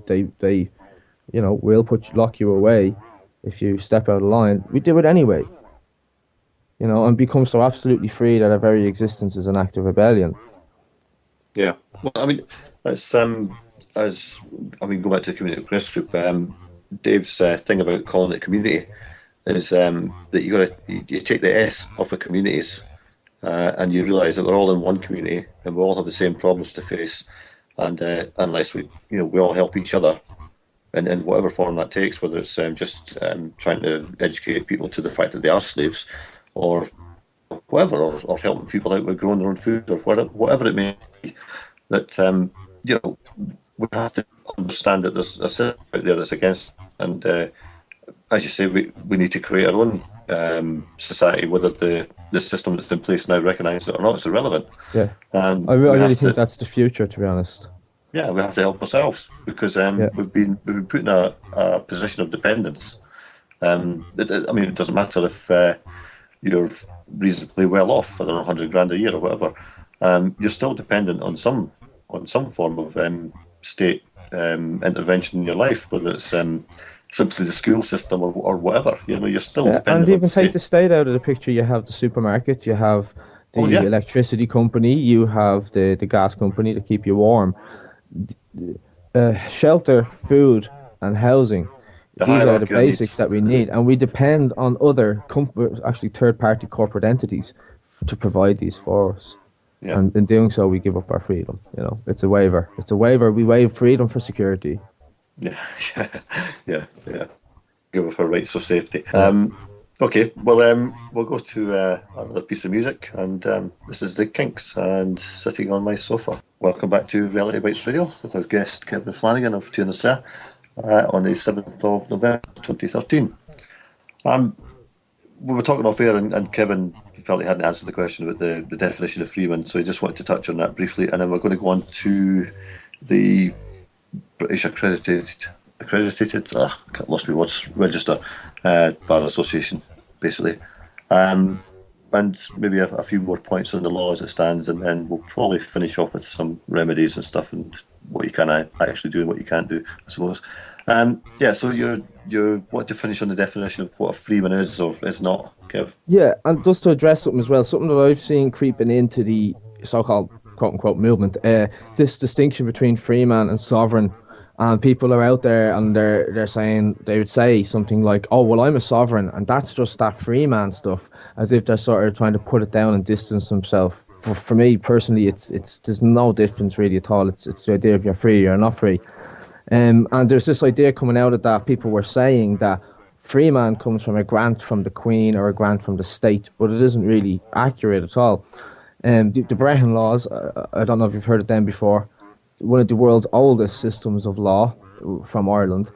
will lock you away if you step out of line. We do it anyway. And become so absolutely free that our very existence is an act of rebellion. Yeah. Well, I mean, that's go back to the community press group. Dave's thing about calling it community is that you take the S off of communities, and you realise that we're all in one community and we all have the same problems to face, and unless we all help each other, in whatever form that takes, whether it's just trying to educate people to the fact that they are slaves, or whatever, or helping people out with growing their own food, or whatever it may be, that we have to understand that there's a system out there that's against And as you say, we need to create our own society. Whether the system that's in place now recognises it or not, it's irrelevant. Yeah. I We really have think to, that's the future, to be honest. yeah, we have to help ourselves because Yeah. we've been put in a position of dependence. I mean, it doesn't matter if you're reasonably well off, I don't know, 100 grand a year or whatever. You're still dependent on some form of state intervention in your life, whether it's simply the school system or whatever. You know, you're still Yeah, and dependent on the even take the state. state out of the picture. You have the supermarkets, you have Oh the yeah, electricity company, you have the gas company to keep you warm. Shelter, food, and housing. the These are the hierarchy of basics that needs. we need, and we depend on other, actually third-party corporate entities, to provide these for us. Yeah, And in doing so, we give up our freedom. You know, it's a waiver. It's a waiver. We waive freedom for security. yeah, yeah. Give up our rights of safety. Yeah. Okay, well, we'll go to another piece of music, and this is the Kinks, and Sitting on My Sofa. Welcome back to Reality Bites Radio with our guest Kevin Flanagan of Tunis on the 7th of November 2013. We were talking off air, and Kevin felt he hadn't answered the question about the definition of freeman, so he just wanted to touch on that briefly, and then we're going to go on to the British accredited lost me words register bar association, basically, and maybe a few more points on the law as it stands, and then we'll probably finish off with some remedies and stuff and what you can actually do and what you can't do, I suppose. Yeah, so you want to finish on the definition of what a freeman is or is not, Kev? Yeah, and just to address something as well, something that I've seen creeping into the so-called quote-unquote movement, this distinction between free man and sovereign, and people are out there and they're saying, they would say something like, oh, well, I'm a sovereign, and that's just that free man stuff, as if they're sort of trying to put it down and distance themselves. For me, personally, it's there's no difference really at all. It's the idea of you're free, you're not free. And there's this idea coming out of that, people were saying that free man comes from a grant from the Queen or a grant from the state, but it isn't really accurate at all. The Brehon laws, I don't know if you've heard of them before, one of the world's oldest systems of law from Ireland.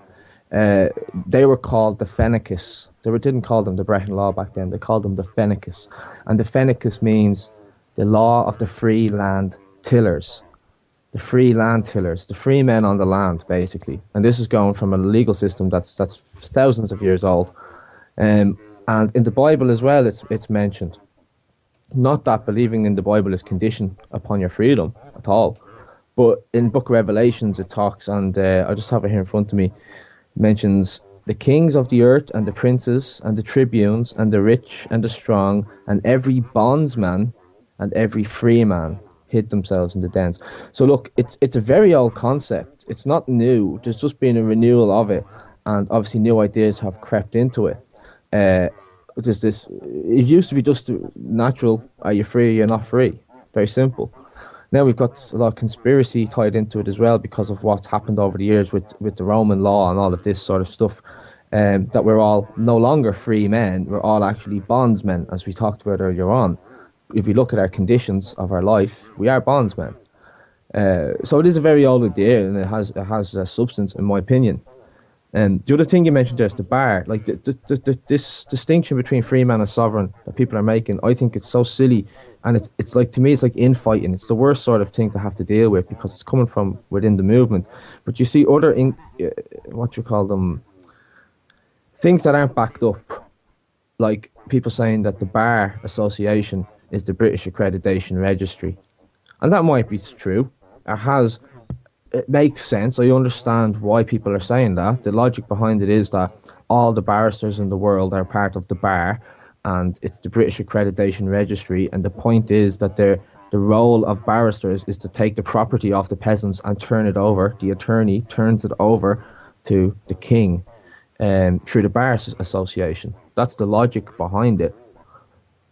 They were called the Fennicus. Didn't call them the Brehon law back then, they called them the Fennicus. And the Fennicus means the law of the free land tillers. The free land tillers, the free men on the land, basically. And this is going from a legal system that's thousands of years old. And in the Bible as well, it's mentioned. Not that believing in the Bible is conditioned upon your freedom at all. But in Book of Revelations, it talks, and I just have it here in front of me, it mentions the kings of the earth and the princes and the tribunes and the rich and the strong and every bondsman and every free man hid themselves in the dens. So look, it's a very old concept. It's not new. There's just been a renewal of it, and obviously new ideas have crept into it. There's this. It used to be just natural. Are you free? You're not free. Very simple. Now we've got a lot of conspiracy tied into it as well because of what's happened over the years with the Roman law and all of this sort of stuff. That we're all no longer free men. We're all actually bondsmen, as we talked about earlier on. If we look at our conditions of our life, we are bondsmen. So it is a very old idea, and it has substance, in my opinion. And the other thing you mentioned there is the bar. Like this distinction between free man and sovereign that people are making, I think it's so silly, and it's like, to me, it's like infighting. It's the worst sort of thing to have to deal with because it's coming from within the movement. But you see other what you call them, things that aren't backed up, like people saying that the Bar Association is the British Accreditation Registry. And that might be true. It makes sense. I understand why people are saying that. The logic behind it is that all the barristers in the world are part of the bar, and it's the British Accreditation Registry. And the point is that the role of barristers is to take the property off the peasants and turn it over. The attorney turns it over to the king through the Bar Association. That's the logic behind it.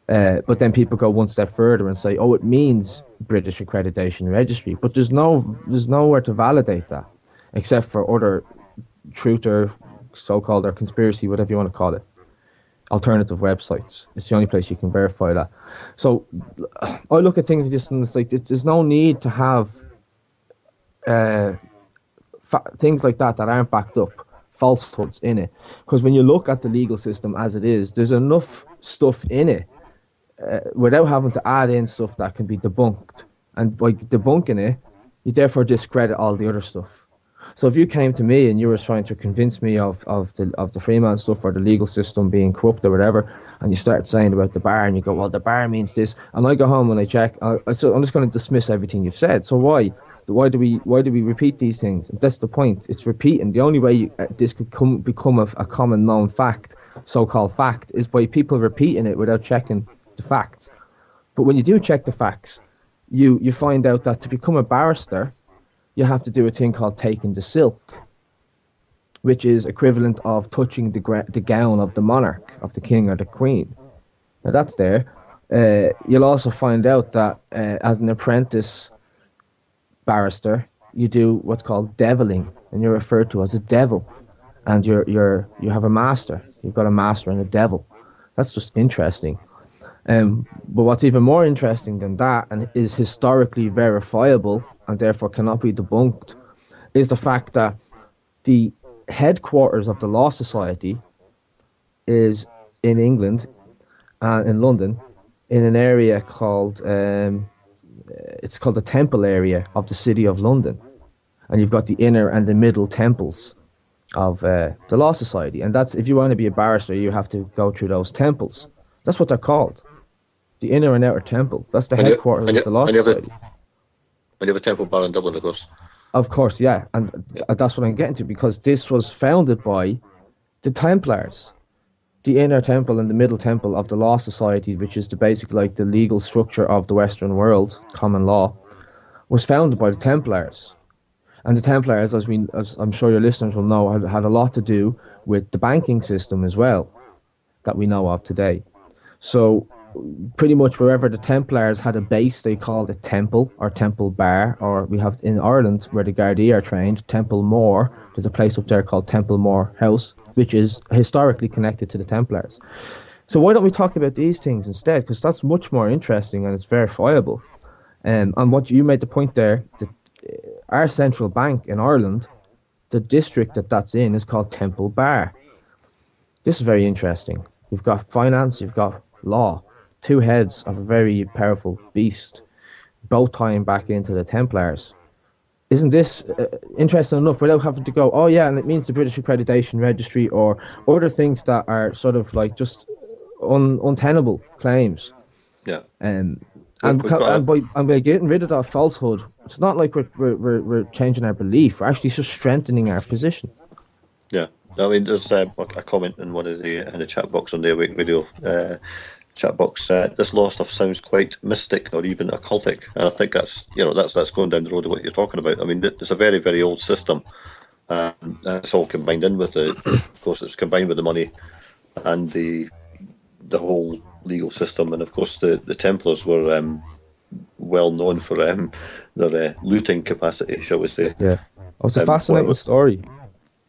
But then people go one step further and say, "Oh, it means British Accreditation Registry," but there's nowhere to validate that, except for other truth or so-called or conspiracy, whatever you want to call it, alternative websites. It's the only place you can verify that. So I look at things just and it's like there's no need to have things like that aren't backed up, falsehoods in it. Because when you look at the legal system as it is, there's enough stuff in it without having to add in stuff that can be debunked. And by debunking it, you therefore discredit all the other stuff. So if you came to me and you were trying to convince me of the free man stuff or the legal system being corrupt or whatever, and you start saying about the bar and you go, well, the bar means this, and I go home and I check, so I'm just going to dismiss everything you've said. So why? Why do we repeat these things? And that's the point. It's repeating. The only way this could become a common known fact, so-called fact, is by people repeating it without checking the facts. But when you do check the facts, you find out that to become a barrister, you have to do a thing called taking the silk, which is equivalent of touching the gown of the monarch, of the king or the queen. Now that's there. You'll also find out that as an apprentice barrister, you do what's called deviling, and you're referred to as a devil. And you have a master. You've got a master and a devil. That's just interesting. But what's even more interesting than that, and is historically verifiable and therefore cannot be debunked, is the fact that the headquarters of the Law Society is in England and in London, in an area called it's called the Temple area of the City of London, and you've got the inner and the middle temples of the Law Society, and that's, if you want to be a barrister, you have to go through those temples. That's what they're called, the inner and outer temple. That's the headquarters of the Law Society. And you have a temple bar in Dublin, of course. Of course, yeah, and that's what I'm getting to, because this was founded by the Templars. The inner temple and the middle temple of the Law Society, which is the basic, like, the legal structure of the Western world, common law, was founded by the Templars. And the Templars, as I'm sure your listeners will know, had a lot to do with the banking system as well, that we know of today. So pretty much wherever the Templars had a base, they called it Temple or Temple Bar, or we have in Ireland, where the Gardaí are trained, Temple Moor. There's a place up there called Temple Moor House, which is historically connected to the Templars. So why don't we talk about these things instead? Because that's much more interesting and it's verifiable. And what you made the point there, that our central bank in Ireland, the district that's in, is called Temple Bar. This is very interesting. You've got finance, you've got law, two heads of a very powerful beast, both tying back into the Templars. Isn't this interesting enough, without having to go, oh yeah, and it means the British Accreditation Registry or other things that are sort of like just untenable claims. Yeah. And by getting rid of that falsehood, it's not like we're changing our belief. We're actually just strengthening our position. Yeah. I mean, there's a comment in one of in the chat box on the Awake Radio chat box. This law stuff sounds quite mystic or even occultic, and I think that's going down the road of what you're talking about. I mean, it's a very, very old system, and it's all combined in with it. Of course, it's combined with the money and the whole legal system, and of course the Templars were well known for their looting capacity, shall we say? Yeah, it's a fascinating story.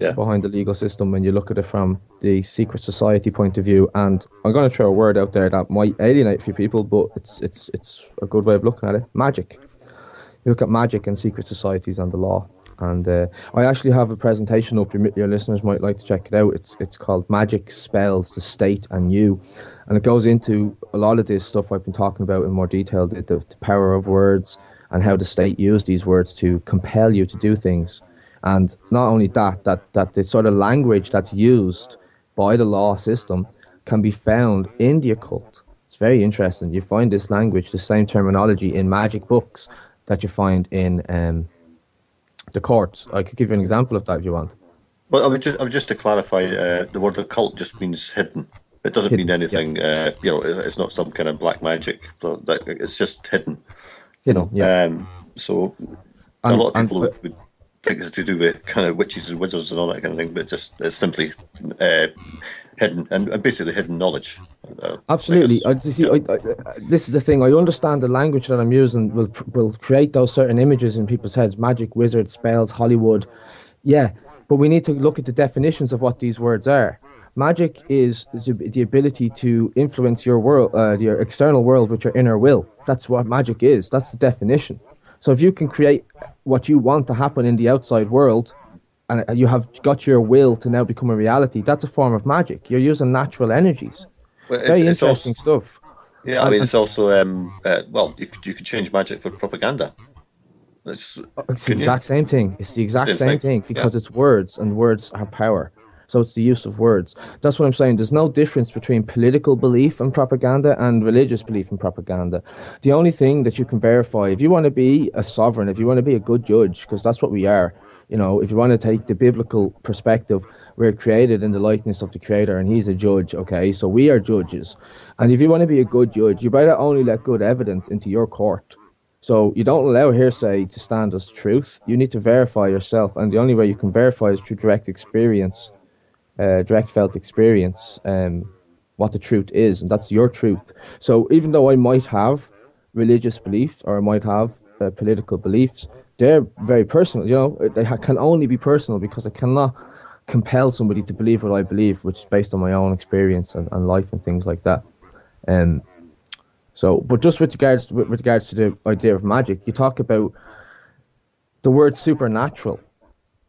Yeah. Behind the legal system when you look at it from the secret society point of view. And I'm going to throw a word out there that might alienate a few people, but it's a good way of looking at it. Magic. You look at magic and secret societies and the law. And I actually have a presentation up. Your listeners might like to check it out. It's called Magic, Spells, the State and You. And it goes into a lot of this stuff I've been talking about in more detail, the power of words and how the state use these words to compel you to do things. And not only that the sort of language that's used by the law system can be found in the occult. It's very interesting. You find this language, the same terminology in magic books that you find in the courts. I could give you an example of that if you want. Well, I would just to clarify, the word occult just means hidden. It doesn't mean anything. Yeah. It's not some kind of black magic. It's just hidden. Yeah. So a lot of people would think it's to do with kind of witches and wizards and all that kind of thing, but it's simply hidden and basically hidden knowledge. Absolutely. This is the thing. I understand the language that I'm using will create those certain images in people's heads: magic, wizard, spells, Hollywood. Yeah, but we need to look at the definitions of what these words are. Magic is the ability to influence your world, your external world, with your inner will. That's what magic is. That's the definition. So if you can create what you want to happen in the outside world and you have got your will to now become a reality. That's a form of magic. You're using natural energies. Well, Very it's also interesting stuff. yeah. I mean, And it's also well, you could change magic for propaganda. It's it's the Can you? exact same thing. It's the exact Same same thing. thing Yeah. because it's words and words have power. So it's the use of words. That's what I'm saying. There's no difference between political belief and propaganda and religious belief and propaganda. The only thing that you can verify, if you want to be a sovereign, if you want to be a good judge, because that's what we are, if you want to take the biblical perspective, we're created in the likeness of the Creator and He's a judge, okay? So we are judges. And if you want to be a good judge, you better only let good evidence into your court. So you don't allow hearsay to stand as truth. You need to verify yourself, and the only way you can verify is through direct experience, direct felt experience, what the truth is, and that's your truth. So even though I might have religious beliefs or I might have political beliefs, they're very personal. They can only be personal because I cannot compel somebody to believe what I believe, which is based on my own experience and life and things like that. Um, but just with regards to the idea of magic, you talk about the word supernatural.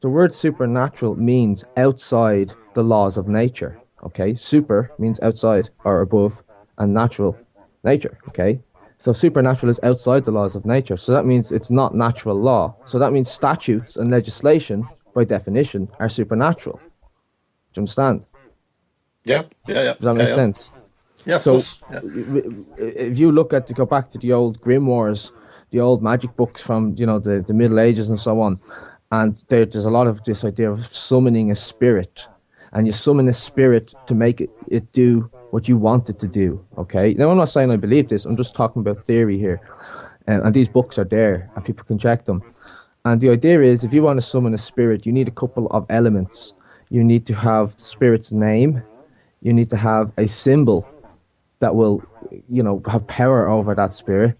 The word supernatural means outside the laws of nature. Okay, super means outside or above, and natural, nature. Okay, so supernatural is outside the laws of nature. So that means it's not natural law. So that means statutes and legislation, by definition, are supernatural. Do you understand? Yeah. Yeah. Yeah. Does that Yeah. make Yeah. sense? Yeah. Of So course. Yeah. if you go back to the old grimoires, the old magic books from the Middle Ages and so on, and there's a lot of this idea of summoning a spirit, and you summon a spirit to make it do what you want it to do. Okay. Now I'm not saying I believe this. I'm just talking about theory here, and these books are there, and people can check them. And the idea is, if you want to summon a spirit, you need a couple of elements. You need to have the spirit's name. You need to have a symbol that will, have power over that spirit,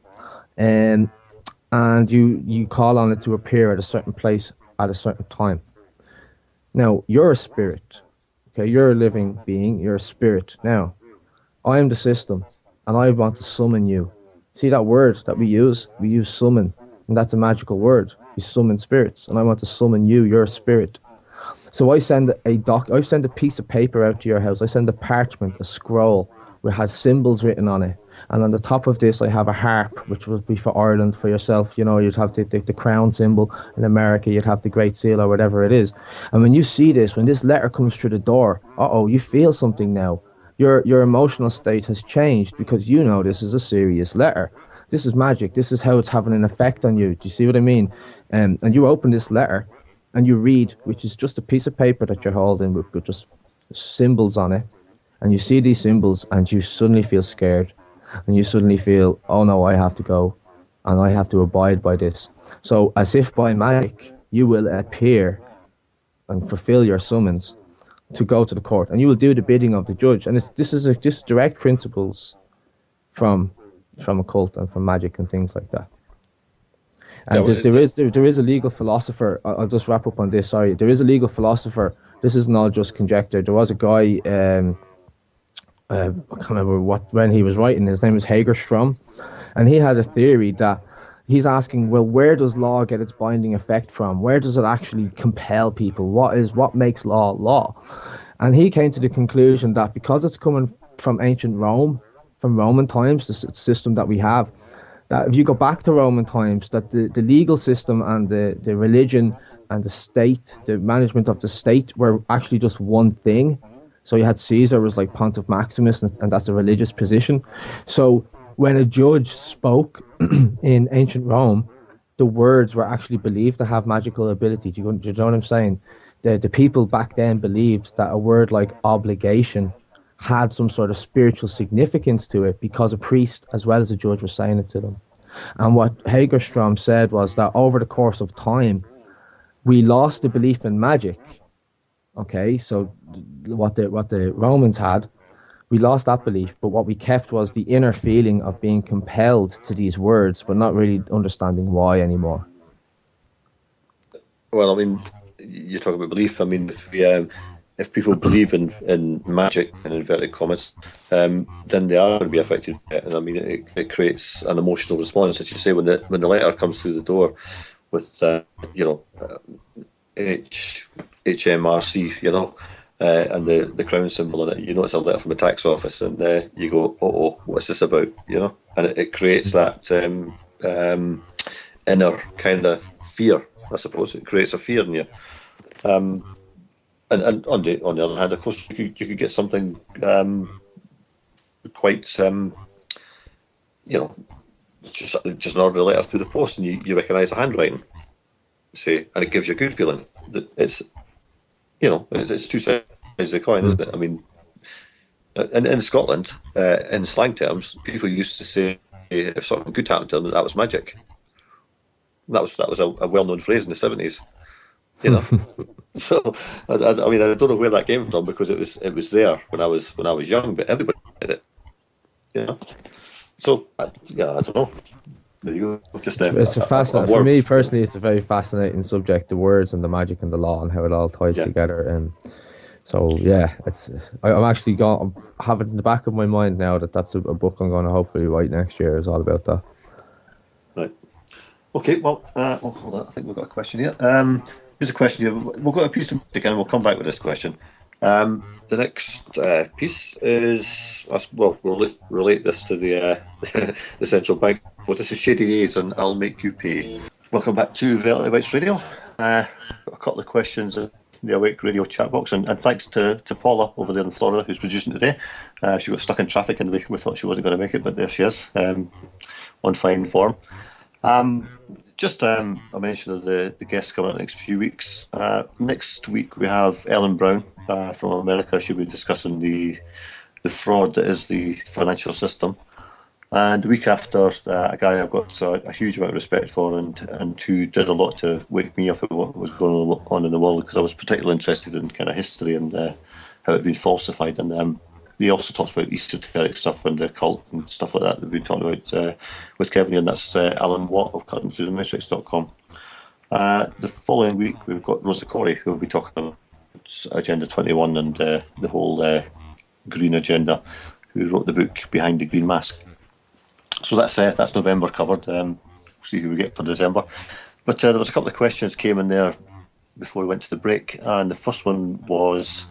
and you call on it to appear at a certain place at a certain time. Now you're a spirit, okay? You're a living being. You're a spirit. Now I am the system, and I want to summon you. See that word that we use? We use summon, and that's a magical word. We summon spirits, and I want to summon you. You're a spirit. So I send a piece of paper out to your house. I send a parchment, a scroll, which has symbols written on it. And on the top of this, I have a harp, which would be for Ireland, for yourself. You'd have the crown symbol. In America, you'd have the Great Seal or whatever it is. And when you see this, when this letter comes through the door, you feel something now. Your emotional state has changed because this is a serious letter. This is magic. This is how it's having an effect on you. Do you see what I mean? And you open this letter and you read, which is just a piece of paper that you're holding with just symbols on it. And you see these symbols and you suddenly feel scared. And you suddenly feel, oh no, I have to go and I have to abide by this. So as if by magic, you will appear and fulfill your summons to go to the court. And you will do the bidding of the judge. And this is just direct principles from occult and from magic and things like that. And there is a legal philosopher. I'll just wrap up on this. Sorry, there is a legal philosopher. This isn't all just conjecture. There was a guy. I can't remember when he was writing. His name was Hagerstrom, and he had a theory that he's asking, well, where does law get its binding effect from? Where does it actually compel people? What makes law law? And he came to the conclusion that because it's coming from ancient Rome, from Roman times, the system that we have, that if you go back to Roman times, that the legal system and the religion and the state, the management of the state, were actually just one thing. So you had Caesar was like Pontiff Maximus, and that's a religious position. So when a judge spoke in ancient Rome, the words were actually believed to have magical ability. Do you know what I'm saying? The people back then believed that a word like obligation had some sort of spiritual significance to it because a priest as well as a judge was saying it to them. And what Hagerstrom said was that over the course of time, we lost the belief in magic. Okay, so what the Romans had, we lost that belief, but what we kept was the inner feeling of being compelled to these words, but not really understanding why anymore. Well, I mean, you talk about belief. I mean, if people believe in magic, in inverted commas, then they are going to be affected by it. And I mean, it creates an emotional response, as you say, when the letter comes through the door with H HMRC, and the crown symbol in it. You know it's a letter from the tax office, and you go, oh, what's this about? And it creates that inner kind of fear. I suppose it creates a fear in you. And on the other hand, of course, you could get something quite just an ordinary letter through the post, and you recognise the handwriting, say, and it gives you a good feeling. That it's two sides of the coin, isn't it? I mean, in Scotland, in slang terms, people used to say if something good happened to them, that was magic. That was a well-known phrase in the 70s. So I mean, I don't know where that came from, because it was there when I was young, but everybody did it. So I don't know. There you go. Just it's a fascinating. For me personally, it's a very fascinating subject: the words and the magic and the law and how it all ties together. And so I'm actually going. I have it in the back of my mind now that's a book I'm going to hopefully write next year. Is all about that. Right. Okay. Well, hold on. I think we've got a question here. Here's a question here. We'll go to a piece of music and we'll come back with this question. The next piece is, we'll relate this to the the central bank. Well, this is Shady Days and I'll Make You Pay. Welcome back to Reality Bytes Radio. Got a couple of questions in the Awake Radio chat box, and thanks to Paula over there in Florida who's producing today. She got stuck in traffic and we thought she wasn't going to make it, but there she is, on fine form. Just a mention of the guests coming up the next few weeks. Next week we have Ellen Brown from America. She'll be discussing the fraud that is the financial system. And the week after, a guy I've got a huge amount of respect for, and who did a lot to wake me up at what was going on in the world, because I was particularly interested in kind of history and how it had been falsified. And he also talks about esoteric stuff and the cult and stuff like that we've been talking about with Kevin, and that's Alan Watt of cuttingthroughthematrix.com. The following week, we've got Rosa Corey, who will be talking about Agenda 21 and the whole green agenda, who wrote the book Behind the Green Mask. So that's November covered. We'll see who we get for December. But there was a couple of questions came in there before we went to the break, and the first one was,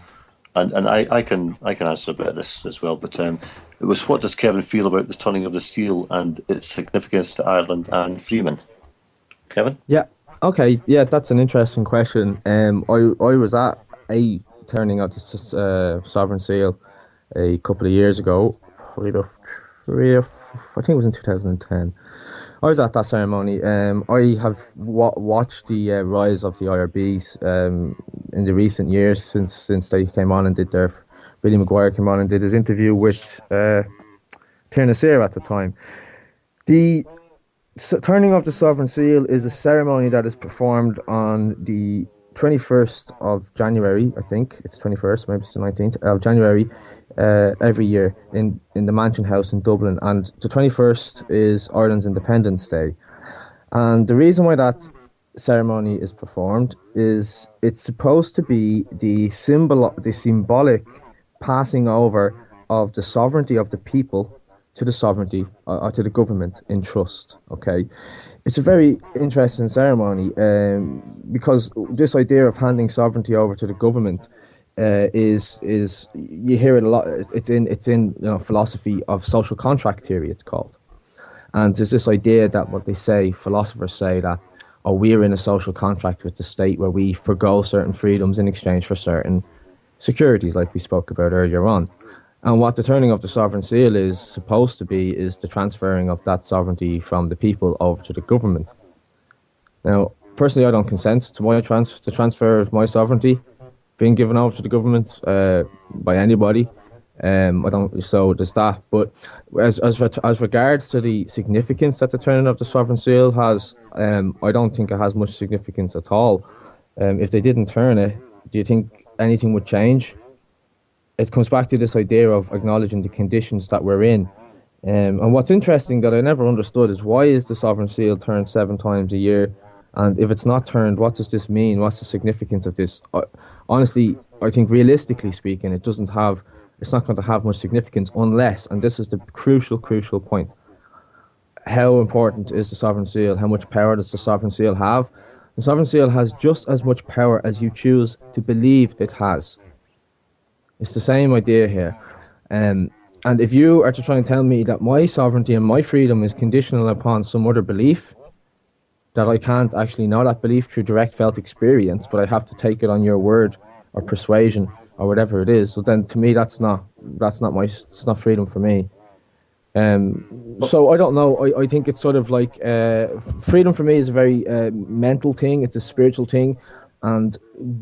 and I can answer a bit of this as well, but it was, what does Kevin feel about the turning of the seal and its significance to Ireland and Freeman? Kevin? Yeah. Okay. Yeah, that's an interesting question. I was at a turning of the sovereign seal a couple of years ago, probably about I think it was in 2010. I was at that ceremony. I have watched the rise of the IRBs in the recent years since they came on and did their. Billy Maguire came on and did his interview with Tierna Sear at the time. The turning of the sovereign seal is a ceremony that is performed on the 21st of January. I think it's 21st, maybe it's the 19th of January. Every year in the Mansion House in Dublin, and the 21st is Ireland's Independence Day. And the reason why that ceremony is performed is it's supposed to be the symbolic passing over of the sovereignty of the people to the sovereignty or to the government in trust. Okay, it's a very interesting ceremony because this idea of handing sovereignty over to the government is you hear it a lot. It's in philosophy of social contract theory, it's called. And there's this idea that philosophers say that, we're in a social contract with the state where we forgo certain freedoms in exchange for certain securities, like we spoke about earlier on. And what the turning of the sovereign seal is supposed to be is the transferring of that sovereignty from the people over to the government. Now, personally, I don't consent to the transfer of my sovereignty being given over to the government by anybody. I don't. So there's that. But as regards to the significance that the turning of the sovereign seal has, I don't think it has much significance at all. If they didn't turn it, do you think anything would change? It comes back to this idea of acknowledging the conditions that we're in. And what's interesting that I never understood is, why is the sovereign seal turned 7 times a year? And if it's not turned, what does this mean? What's the significance of this? Honestly, I think realistically speaking, it's not going to have much significance unless, and this is the crucial point, how important is the sovereign seal? How much power does the sovereign seal have? The sovereign seal has just as much power as you choose to believe it has. It's the same idea here. And if you are to try and tell me that my sovereignty and my freedom is conditional upon some other belief, that I can't actually know that belief through direct felt experience, but I have to take it on your word or persuasion or whatever it is, so then to me it's not freedom for me. So I don't know. I think it's sort of like freedom for me is a very mental thing. It's a spiritual thing, and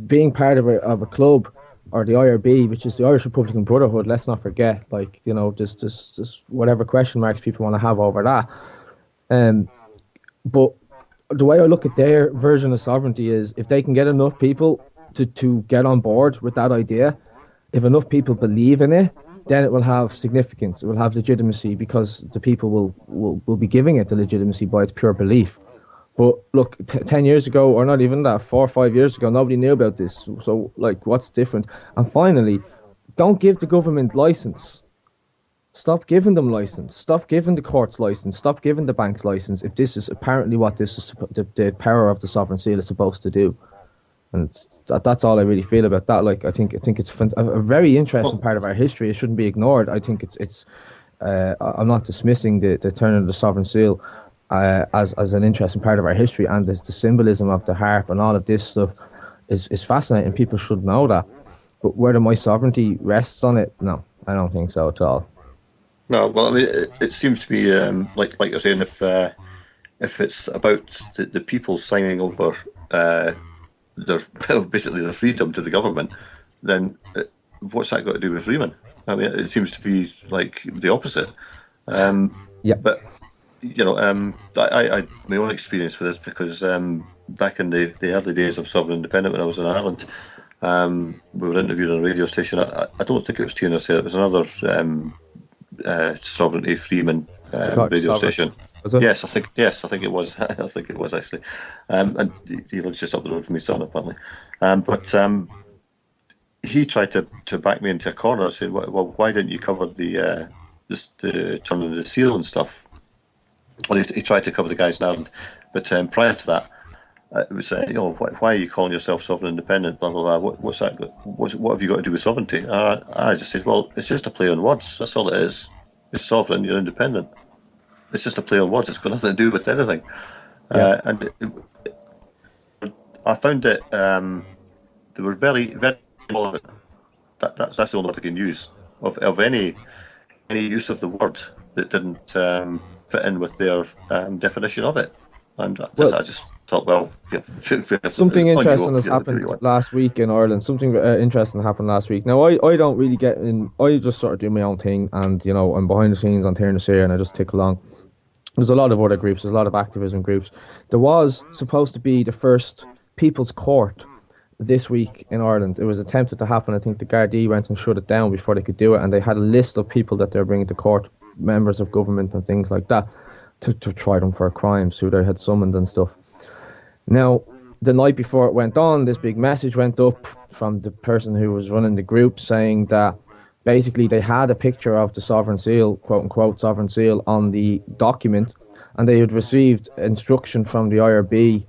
being part of a club or the IRB, which is the Irish Republican Brotherhood. Let's not forget, like just whatever question marks people want to have over that. But the way I look at their version of sovereignty is if they can get enough people to get on board with that idea, if enough people believe in it, then it will have significance. It will have legitimacy because the people will be giving it the legitimacy by its pure belief. But look, 10 years ago, or not even that, 4 or 5 years ago, nobody knew about this. So, like, what's different? And finally, don't give the government license. Stop giving them license. Stop giving the courts license. Stop giving the banks license. If this is apparently what this is, the power of the sovereign seal is supposed to do. And that's all I really feel about that. Like, I think it's a very interesting part of our history. It shouldn't be ignored. I think it's. I'm not dismissing the turn of the sovereign seal as an interesting part of our history, and the symbolism of the harp and all of this stuff is fascinating. People should know that. But whether my sovereignty rests on it, no, I don't think so at all. No, well, I mean, it seems to be like you're saying, if it's about the people signing over their basically their freedom to the government, then what's that got to do with Freeman? I mean, it seems to be like the opposite. Yeah. But I my own experience with this because back in the early days of Sovereign Independent when I was in Ireland, we were interviewed on a radio station. I don't think it was TNS. It was another Sovereignty Freeman radio station. Yes, I think it was. I think it was actually, and he lives just up the road from my son apparently. But he tried to back me into a corner, saying, "Well, why didn't you cover the turning the seal and stuff?" Well, he tried to cover the guys in Ireland, but prior to that, it was why are you calling yourself sovereign independent? Blah blah blah. What's that? What have you got to do with sovereignty? I just said, well, it's just a play on words. That's all it is. You're sovereign. You're independent. It's just a play on words. It's got nothing to do with anything. Yeah. I found that they were very, very tolerant. That's the only word I can use of any use of the word that didn't fit in with their definition of it. And I just thought, well, yeah. Something interesting has happened last week in Ireland. Something interesting happened last week. Now, I don't really get in. I just sort of do my own thing, and I'm behind the scenes on Tearing This Here, and I just tick along. There's a lot of other groups. There's a lot of activism groups. There was supposed to be the first People's Court this week in Ireland. It was attempted to happen. I think the Gardaí went and shut it down before they could do it, and they had a list of people that they're bringing to court, members of government and things like that, to try them for crimes who they had summoned and stuff. Now, the night before it went on, this big message went up from the person who was running the group saying that basically they had a picture of the sovereign seal, quote unquote sovereign seal, on the document, and they had received instruction from the IRB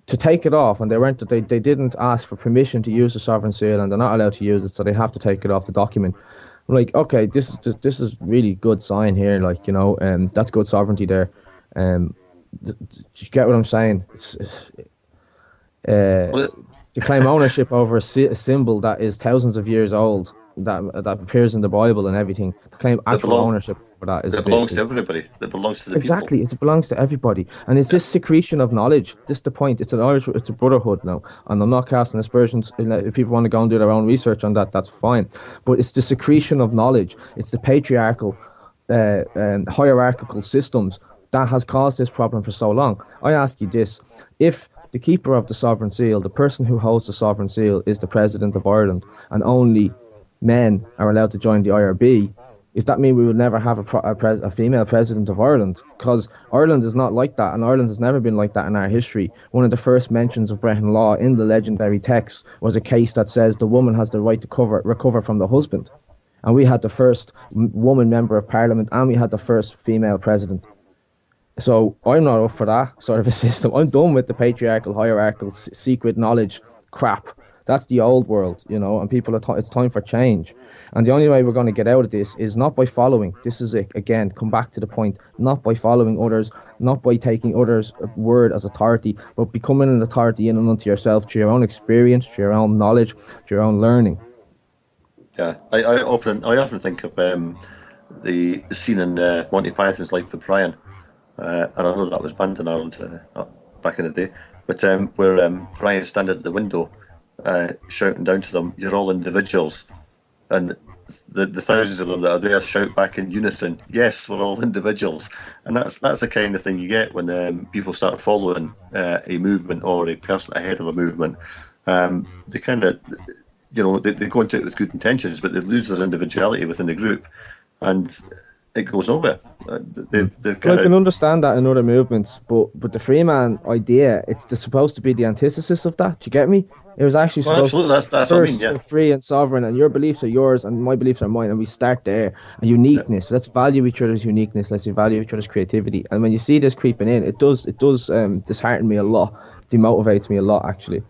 to take it off, and they didn't ask for permission to use the sovereign seal, and they're not allowed to use it, so they have to take it off the document. I'm like, okay, this is really good sign here, like, that's good sovereignty there. You get what I'm saying? To claim ownership over a symbol that is thousands of years old, that appears in the Bible and everything, to claim actual ownership for that is... It belongs to everybody. It belongs to the exactly, people. It belongs to everybody. And it's this secretion of knowledge. This is the point. It's a brotherhood now. And I'm not casting aspersions. If people want to go and do their own research on that, that's fine. But it's the secretion of knowledge. It's the patriarchal, hierarchical systems that has caused this problem for so long. I ask you this. If the keeper of the sovereign seal, the person who holds the sovereign seal, is the president of Ireland, and only men are allowed to join the IRB, does that mean we will never have a female president of Ireland? Because Ireland is not like that, and Ireland has never been like that in our history. One of the first mentions of Brehon law in the legendary text was a case that says the woman has the right to recover from the husband. And we had the first woman member of parliament, and we had the first female president. So I'm not up for that sort of a system. I'm done with the patriarchal, hierarchical, secret knowledge crap. That's the old world, and people it's time for change. And the only way we're going to get out of this is not by following. This is it again. Come back to the point. Not by following others, not by taking others' word as authority, but becoming an authority in and unto yourself through your own experience, through your own knowledge, through your own learning. Yeah, I often think of the scene in Monty Python's Life of Brian, and I know that was banned in Ireland back in the day, but where Brian's standing at the window, shouting down to them, "You're all individuals," and the thousands of them that are there shout back in unison, "Yes, we're all individuals," and that's the kind of thing you get when people start following a movement or a person ahead of a movement. They kind of, they go into it with good intentions, but they lose their individuality within the group, and it goes nowhere. They're Well, kind I can of understand that in other movements, but the free man idea, supposed to be the antithesis of that. Do you get me? It was actually well, supposed to absolutely. be That's what I mean. first Yeah, free and sovereign, and your beliefs are yours, and my beliefs are mine, and we start there. And uniqueness. Let's value each other's uniqueness. Let's value each other's creativity. And when you see this creeping in, it does dishearten me a lot, demotivates me a lot actually,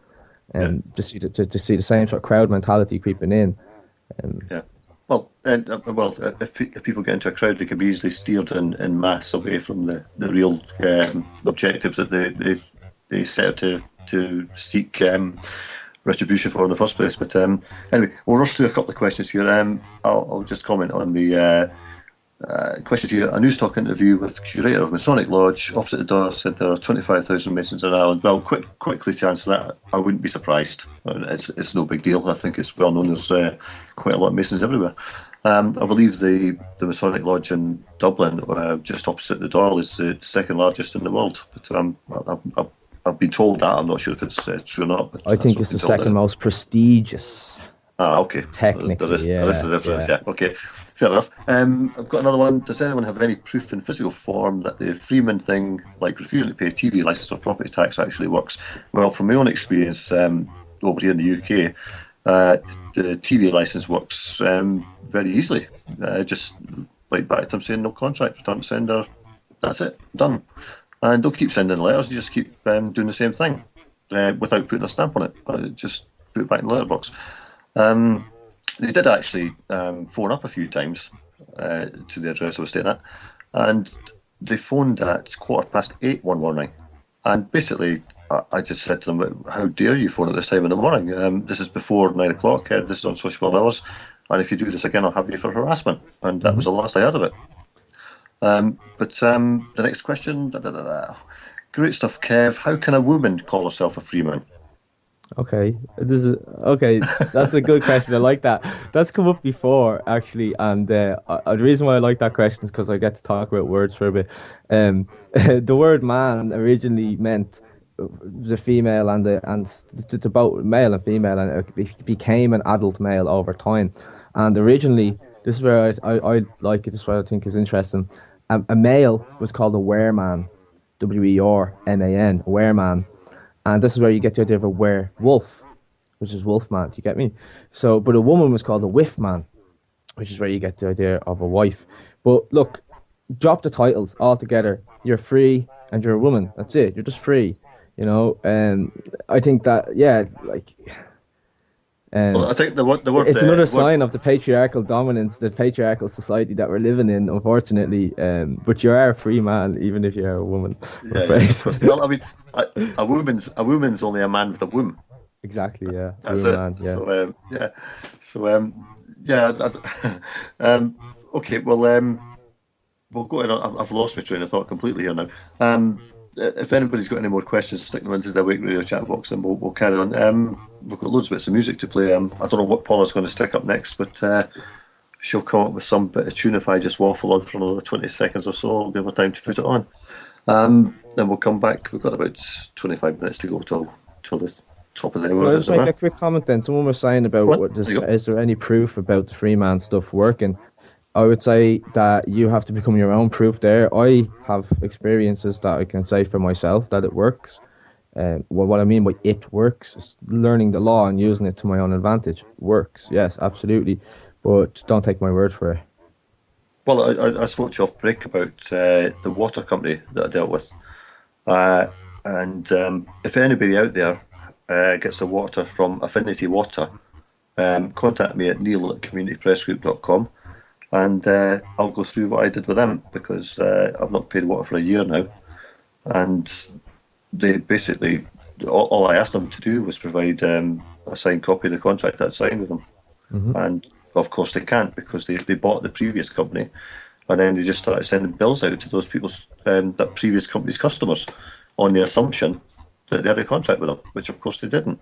yeah, to see the same sort of crowd mentality creeping in. yeah. Well, and if people get into a crowd, they can be easily steered in mass away from the real objectives that they set out to seek retribution for in the first place. But anyway, we'll rush through a couple of questions here. I'll just comment on the question here. A news talk interview with curator of Masonic Lodge opposite the door said there are 25,000 Masons in Ireland. Well, quickly to answer that, I wouldn't be surprised. It's no big deal. I think it's well known there's quite a lot of Masons everywhere. I believe the Masonic Lodge in Dublin, just opposite the Dáil, is the second largest in the world. But I've been told that. I'm not sure if it's true or not. But I think it's the second most prestigious. Ah, okay. Technically, there is a difference, yeah. Okay, fair enough. I've got another one. Does anyone have any proof in physical form that the Freeman thing, like refusing to pay a TV license or property tax, actually works? Well, from my own experience over here in the UK, the TV license works very easily. Just write back to them saying no contract, return to sender. That's it, done. And they'll keep sending letters. You just keep doing the same thing without putting a stamp on it. Just put it back in the letterbox. They did actually phone up a few times to the address I was staying at, and they phoned at 8:15 one morning, and basically I just said to them, "How dare you phone at this time in the morning? This is before 9 o'clock. This is on sociable hours, and if you do this again, I'll have you for harassment." And that was the last I heard of it. But the next question, great stuff, Kev. How can a woman call herself a Freeman? Okay, That's a good question. I like that. That's come up before actually, and the reason why I like that question is because I get to talk about words for a bit. The word man originally meant the female the both male and female, and it became an adult male over time. And originally, this is where I like it. This is what I think is interesting. A male was called a wereman, WERMAN, wereman. And this is where you get the idea of a werewolf, which is wolfman. Do you get me? So, but a woman was called a wife-man, which is where you get the idea of a wife. But look, drop the titles altogether. You're free and you're a woman. That's it. You're just free. And I think that, yeah, like. Well, I think the word it's another sign of the patriarchal dominance, the patriarchal society that we're living in, unfortunately. But you are a free man, even if you're a woman. Yeah. Well, I mean, a woman's only a man with a womb. Exactly. Yeah. That's it. Man, yeah. So yeah. So yeah. Okay. Well, we'll go in. I've lost my train of thought completely here now. If anybody's got any more questions, stick them into the Wake Radio chat box, and we'll carry on. We've got loads of bits of music to play. I don't know what Paula's going to stick up next, but she'll come up with some bit of tune if I just waffle on for another 20 seconds or so. I'll give her time to put it on. Then we'll come back. We've got about 25 minutes to go till the top of the hour. Can I just make a quick comment then? Someone was saying about is there any proof about the free man stuff working? I would say that you have to become your own proof there. I have experiences that I can say for myself that it works. What I mean by it works is learning the law and using it to my own advantage. Works, yes, absolutely. But don't take my word for it. Well, I spoke to you off break about the water company that I dealt with. Uh, and if anybody out there gets the water from Affinity Water, contact me at neil@communitypressgroup.com, and I'll go through what I did with them, because I've not paid water for a year now. And they basically, all I asked them to do was provide a signed copy of the contract I'd signed with them. And of course they can't, because they bought the previous company, and then they just started sending bills out to those people's that previous company's customers on the assumption that they had a contract with them, which of course they didn't.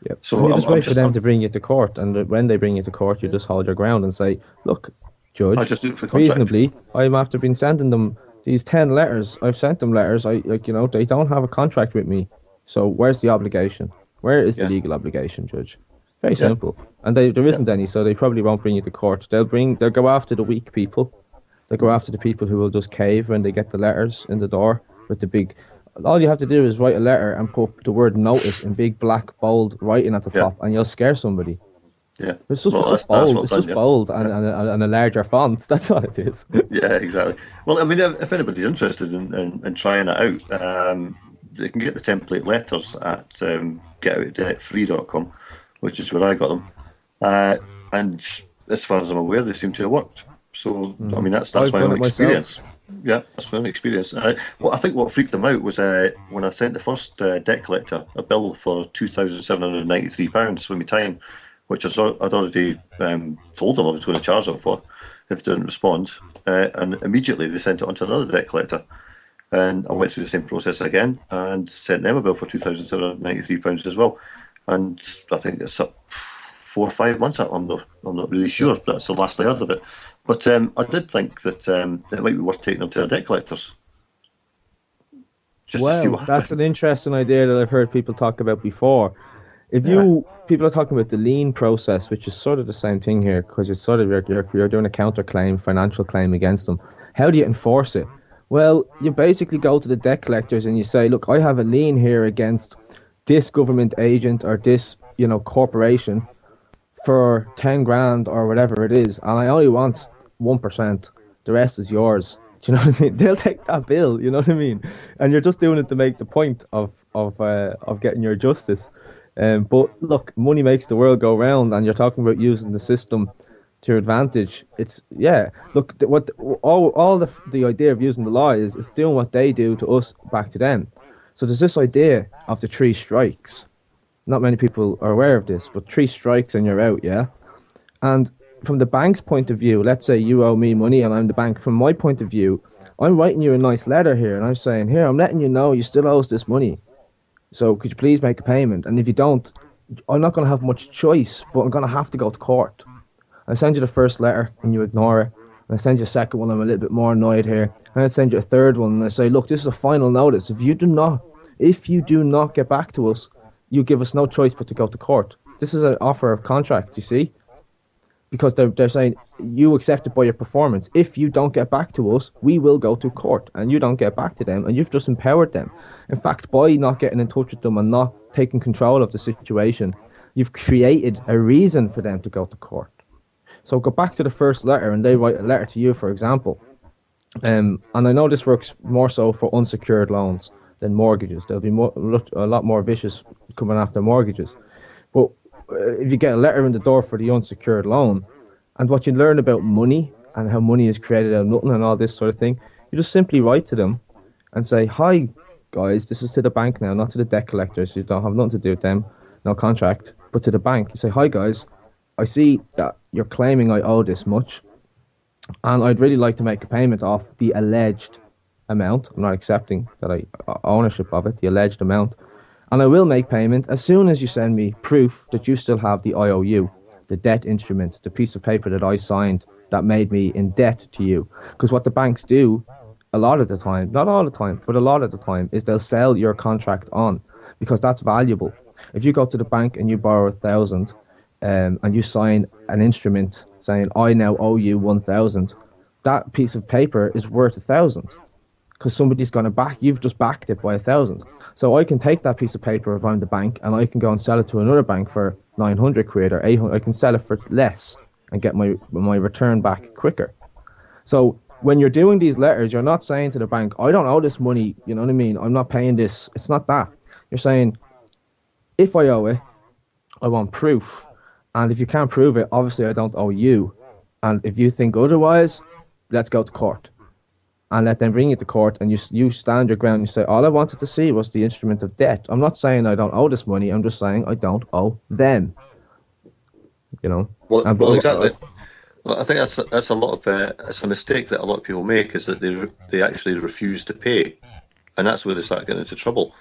Yep. So And you just I'm wait for just them to bring you to court, and when they bring you to court, you just hold your ground and say, "Look, I Judge, just do it for the contract. reasonably, I'm after been sending them these 10 letters. I've sent them letters. They don't have a contract with me. So where's the obligation? Where is the Yeah, legal obligation, Judge?" Very yeah, simple. And there yeah, isn't any, so they probably won't bring you to court. They'll go after the weak people. They'll go after the people who will just cave when they get the letters in the door with the big. All you have to do is write a letter and put the word notice in big black bold writing at the yeah, top, and you'll scare somebody. yeah. It's just, it's Well, just that's bold. what It's I've done. just Yeah, bold yeah, and a larger font. That's all it is. yeah, exactly. Well, I mean, if anybody's interested in trying it out, they can get the template letters at getoutdebtfree.com, which is where I got them. And as far as I'm aware, they seem to have worked. So, I mean, that's I've my done own it myself. experience. Yeah, that's my own experience. Well, I think what freaked them out was when I sent the first debt collector a bill for £2,793 for my time, which I'd already told them I was going to charge them for if they didn't respond. And immediately they sent it on to another debt collector. And I went through the same process again and sent them a bill for £2,793 as well. And I think it's up 4 or 5 months. I'm not really sure. That's the last I heard of it. But I did think that it might be worth taking them to the debt collectors just to see Well, what that's an happens. interesting idea that I've heard people talk about before. If Yeah, you people are talking about the lien process, which is sort of the same thing here, because it's sort of you're doing a counterclaim, financial claim against them. How do you enforce it? Well, you basically go to the debt collectors and you say, "Look, I have a lien here against this government agent or this, corporation for 10 grand or whatever it is, and I only want 1%. The rest is yours." Do you know what I mean? They'll take that bill. You know what I mean? And you're just doing it to make the point of getting your justice. But look, money makes the world go round, and you're talking about using the system to your advantage. It's yeah. Look, all the idea of using the law is doing what they do to us back to them. So there's this idea of the 3 strikes. Not many people are aware of this, but 3 strikes and you're out, yeah? And from the bank's point of view, let's say you owe me money and I'm the bank. From my point of view, I'm writing you a nice letter here and I'm saying, here, I'm letting you know you still owe us this money. So could you please make a payment? And if you don't, I'm not going to have much choice, but I'm going to have to go to court. I send you the first letter and you ignore it. And I send you a second one, I'm a little bit more annoyed here. And I send you a third one and I say, look, this is a final notice. If you do not get back to us, you give us no choice but to go to court. This is an offer of contract, you see? Because they're saying you accept it by your performance. If you don't get back to us, we will go to court, and you don't get back to them, and you've just empowered them. In fact, by not getting in touch with them and not taking control of the situation, you've created a reason for them to go to court. So go back to the first letter, and they write a letter to you, for example. And I know this works more so for unsecured loans than mortgages. There'll be a lot more vicious coming after mortgages. But if you get a letter in the door for the unsecured loan, and what you learn about money and how money is created out of nothing and all this sort of thing, you just simply write to them and say, "Hi, guys, this is to the bank now, not to the debt collectors. You don't have nothing to do with them, no contract, but to the bank." You say, "Hi, guys, I see that you're claiming I owe this much, and I'd really like to make a payment off the alleged amount. I'm not accepting that I ownership of it, the alleged amount. And I will make payment as soon as you send me proof that you still have the IOU, the debt instrument, the piece of paper that I signed that made me in debt to you." Because what the banks do a lot of the time, not all the time, but a lot of the time, is they'll sell your contract on because that's valuable. If you go to the bank and you borrow 1,000 and you sign an instrument saying, "I now owe you 1,000, that piece of paper is worth 1,000 because somebody's going to back, you've just backed it by 1,000. So I can take that piece of paper if I'm the bank and I can go and sell it to another bank for 900 quid or 800. I can sell it for less and get my return back quicker. So when you're doing these letters, you're not saying to the bank, I don't owe this money, you know what I mean? I'm not paying this. It's not that. You're saying, if I owe it, I want proof. And if you can't prove it, obviously I don't owe you. And if you think otherwise, let's go to court. And let them bring you to court, and you stand your ground and you say, all I wanted to see was the instrument of debt. I'm not saying I don't owe this money, I'm just saying I don't owe them. You know? Well, exactly. Well, I think that's a lot of it's a mistake that a lot of people make, is that they actually refuse to pay, and that's where they start getting into trouble.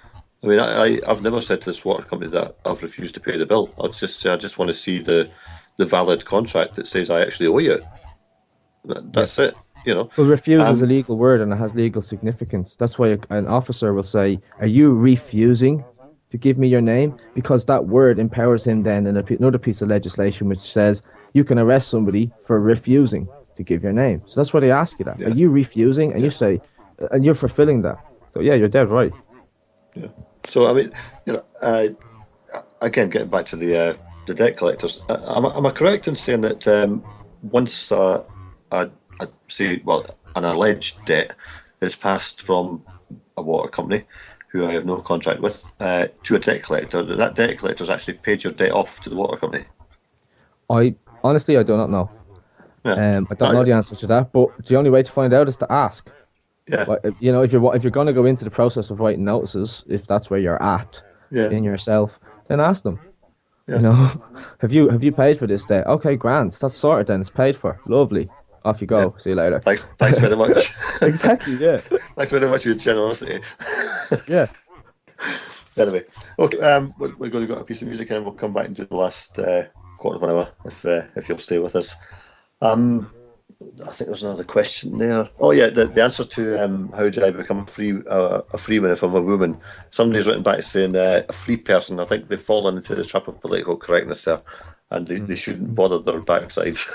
I mean, I've never said to this water company that I've refused to pay the bill. I'll just say I just want to see the valid contract that says I actually owe you. That's it. You know. Well, refuse is a legal word and it has legal significance. That's why an officer will say, "Are you refusing to give me your name?" Because that word empowers him then in another piece of legislation which says you can arrest somebody for refusing to give your name. So that's why they ask you that. Yeah. Are you refusing? And you say, and you're fulfilling that. So yeah, you're dead right. Yeah. So I mean, you know, again, getting back to the debt collectors, am I correct in saying that once an alleged debt is passed from a water company who I have no contract with to a debt collector, that debt collector has actually paid your debt off to the water company? Honestly, I do not know. Yeah. I don't know the answer to that, but the only way to find out is to ask. Yeah. But, you know, if you're going to go into the process of writing notices, if that's where you're at in yourself, then ask them. Yeah. You know, have you paid for this debt? Okay, grand. That's sorted then. It's paid for. Lovely. Off you go. Yeah. See you later. Thanks very much. Exactly, yeah. Thanks very much for your generosity. Yeah. Anyway, okay, we're going to go a piece of music and we'll come back and do the last quarter of an hour if you'll stay with us. I think there's another question there. Oh yeah, the answer to how did I become a freeman if I'm a woman? Somebody's written back saying a free person. I think they've fallen into the trap of political correctness there, and they shouldn't bother their backsides.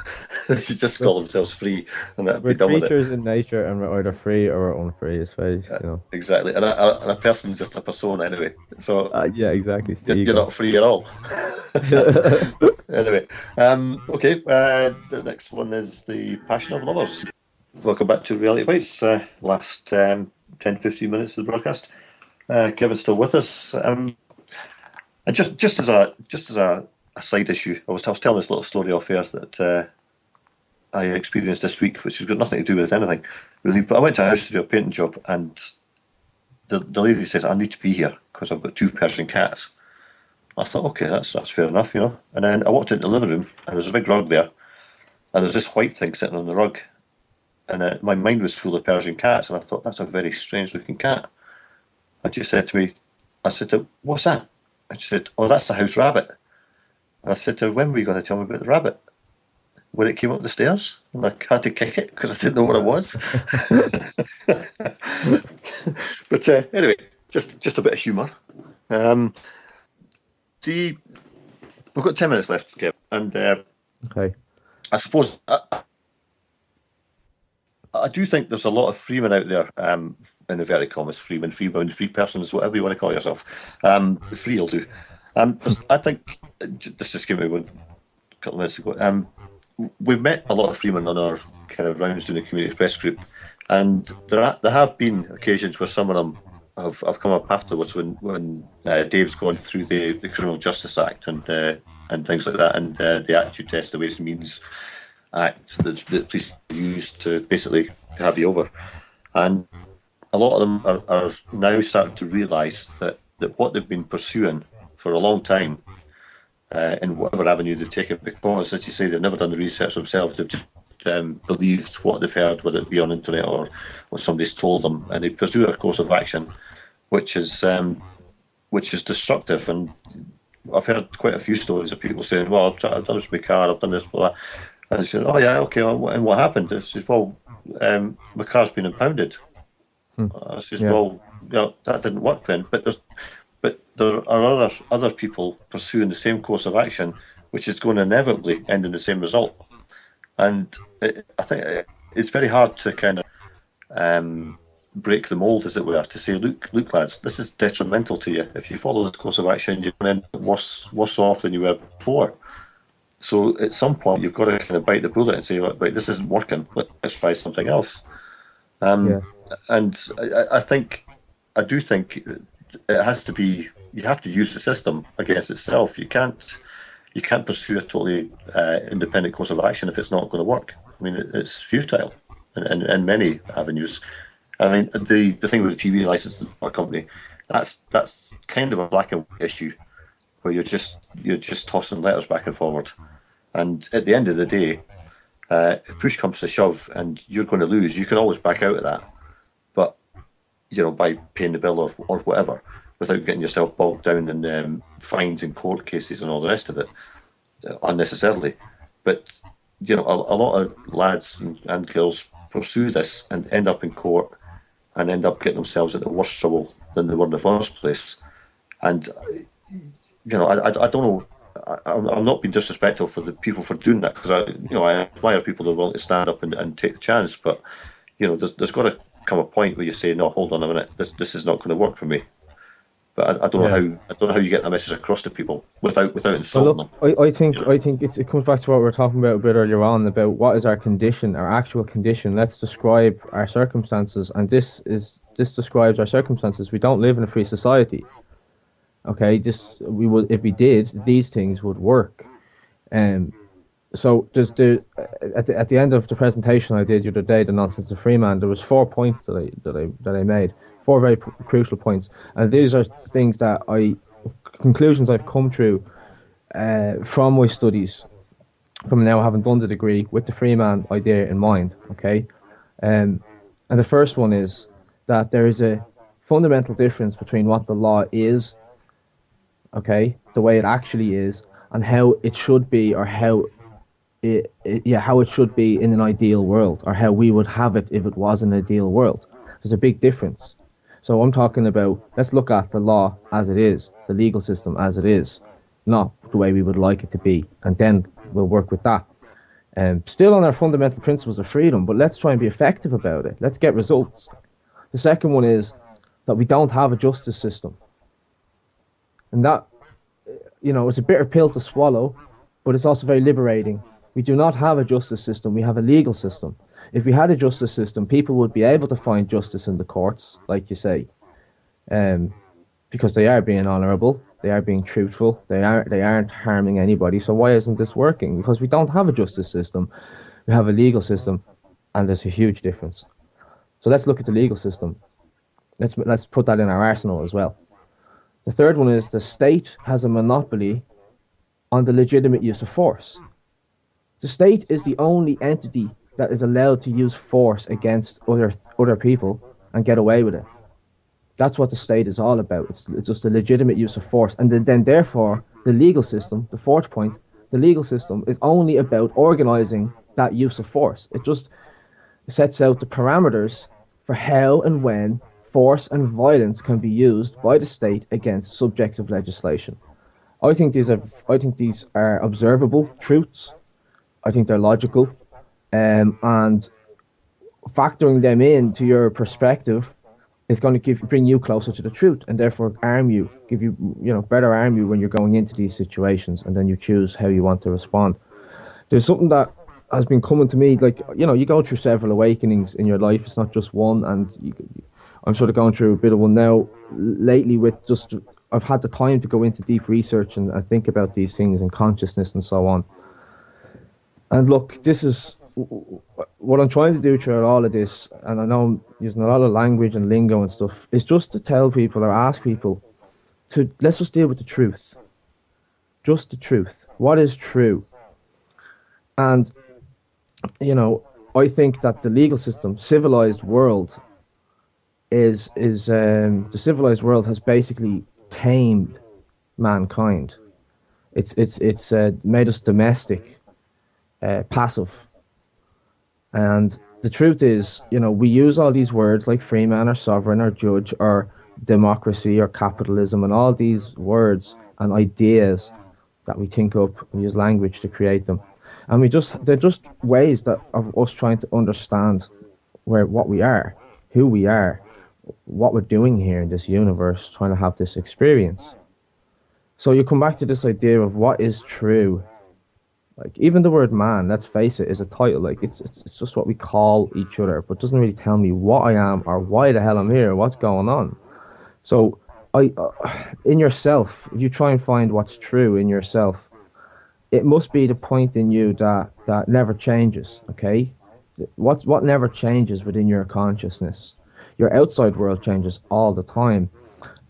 They should just call themselves free, and that'd be done with it. We're creatures in nature, and we're either free or unfree. It's very, you know. Exactly, and a person's just a persona anyway. So yeah, exactly. You're not free at all. Anyway, okay. The next one is The Passion of Lovers. Welcome back to Reality Bytes. Last 10-15 minutes of the broadcast. Kevin's still with us. And just as a side issue, I was telling this little story off air that I experienced this week, which has got nothing to do with anything really. But I went to a house to do a painting job, and the lady says, "I need to be here because I've got 2 Persian cats." I thought, okay, that's fair enough, you know. And then I walked into the living room, and there's a big rug there, and there's this white thing sitting on the rug, and my mind was full of Persian cats, and I thought, that's a very strange looking cat. And she said to me, I said to her, "What's that?" And she said, "Oh, that's the house rabbit." And I said to her, "When were you going to tell me about the rabbit?" When it came up the stairs, and I had to kick it because I didn't know what it was. But anyway, just a bit of humour. We've got 10 minutes left, Kev, and okay. I suppose I do think there's a lot of freemen out there, in the very commas, freemen, free persons, whatever you want to call yourself. Free will do. I think this just came out a couple of minutes ago. We've met a lot of freemen on our kind of rounds in the community press group, and there have been occasions where some of them have come up afterwards when Dave's gone through the Criminal Justice Act and things like that, and the Attitude Test, the Ways and Means Act that the police use to basically have you over. And a lot of them are now starting to realise that what they've been pursuing for a long time, in whatever avenue they've taken, because, as you say, they've never done the research themselves, they've just believed what they've heard, whether it be on internet or what somebody's told them, and they pursue a course of action which is destructive. And I've heard quite a few stories of people saying, "Well, I've done this with my car, I've done this," blah, and they said, "Oh yeah, okay, and what happened?" It says, "Well, my car's been impounded." I says, "Well, yeah, that didn't work then." But there are other people pursuing the same course of action, which is going to inevitably end in the same result. And I think it's very hard to kind of break the mold, as it were, to say, look, lads, this is detrimental to you. If you follow this course of action, you're going to end up worse off than you were before. So at some point, you've got to kind of bite the bullet and say, right, this isn't working. Let's try something else. Yeah. And I do think it has to be. You have to use the system against itself. You can't pursue a totally independent course of action if it's not going to work. I mean, it's futile in many avenues. I mean, the thing with the TV license company, that's kind of a black and white issue where you're just tossing letters back and forward. And at the end of the day, if push comes to shove and you're going to lose, you can always back out of that. But by paying the bill or whatever, without getting yourself bogged down in fines and court cases and all the rest of it unnecessarily. But a lot of lads and girls pursue this and end up in court and end up getting themselves into worse trouble than they were in the first place. And I don't know. I'm not being disrespectful for the people for doing that, because I admire people that are willing to stand up and take the chance. But there's got to come a point where you say, no, hold on a minute, this is not going to work for me. But I don't know how you get that message across to people without insulting them. I think it comes back to what we were talking about a bit earlier on about what is our condition, our actual condition. Let's describe our circumstances, and this describes our circumstances. We don't live in a free society. Okay, if we did, these things would work. So there's at the end of the presentation I did the other day, the Nonsense of Free Man, there was 4 points that I made, 4 very crucial points, and these are things that conclusions I've come through from my studies, from now having done the degree with the free man idea in mind. Okay, and the first one is that there is a fundamental difference between what the law is, okay, the way it actually is, and how it should be, or how it should be in an ideal world, or how we would have it if it was an ideal world. There's a big difference. So I'm talking about, let's look at the law as it is, the legal system as it is, not the way we would like it to be, and then we'll work with that. Still on our fundamental principles of freedom, but let's try and be effective about it. Let's get results. The second one is that we don't have a justice system. And that, it's a bitter pill to swallow, but it's also very liberating. We do not have a justice system, we have a legal system. If we had a justice system, people would be able to find justice in the courts, like you say, because they are being honourable, they are being truthful, they aren't harming anybody. So why isn't this working? Because we don't have a justice system, we have a legal system, and there's a huge difference. So let's look at the legal system. Let's put that in our arsenal as well. The third one is the state has a monopoly on the legitimate use of force. The state is the only entity that is allowed to use force against other people and get away with it. That's what the state is all about. It's just the legitimate use of force. And then therefore, the legal system, the fourth point, the legal system is only about organising that use of force. It just sets out the parameters for how and when force and violence can be used by the state against subjects of legislation. I think these are observable truths. I think they're logical, and factoring them into your perspective is going to bring you closer to the truth, and therefore better arm you when you're going into these situations, and then you choose how you want to respond. There's something that has been coming to me, like, you go through several awakenings in your life. It's not just one, and I'm sort of going through a bit of one now lately I've had the time to go into deep research and think about these things and consciousness and so on. And look, this is what I'm trying to do throughout all of this, and I know I'm using a lot of language and lingo and stuff, is just to tell people or ask people to, let's just deal with the truth. Just the truth. What is true? And, I think that the legal system, civilized world, the civilized world has basically tamed mankind. It's made us domestic, passive. And the truth is, we use all these words like free man or sovereign or judge or democracy or capitalism, and all these words and ideas that we think up. We use language to create them, and they're just ways of us trying to understand what we are, who we are, what we're doing here in this universe, trying to have this experience. So you come back to this idea of what is true. Like even the word man, let's face it, is a title. Like it's just what we call each other, but doesn't really tell me what I am or why the hell I'm here, what's going on. So I, in yourself, if you try and find what's true in yourself, it must be the point in you that never changes. Okay, what never changes within your consciousness. Your outside world changes all the time,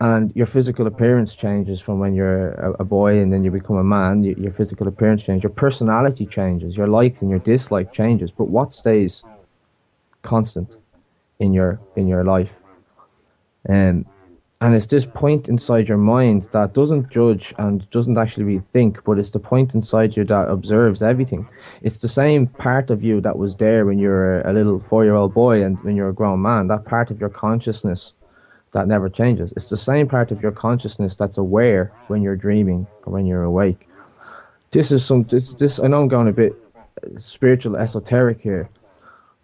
and your physical appearance changes from when you're a boy and then you become a man. Your physical appearance changes, your personality changes, your likes and your dislike changes. But what stays constant in your life? Um, and it's this point inside your mind that doesn't judge and doesn't actually think, but it's the point inside you that observes everything. It's the same part of you that was there when you were a little 4-year-old boy and when you're a grown man. That part of your consciousness that never changes. It's the same part of your consciousness that's aware when you're dreaming or when you're awake. This I know I'm going a bit spiritual esoteric here,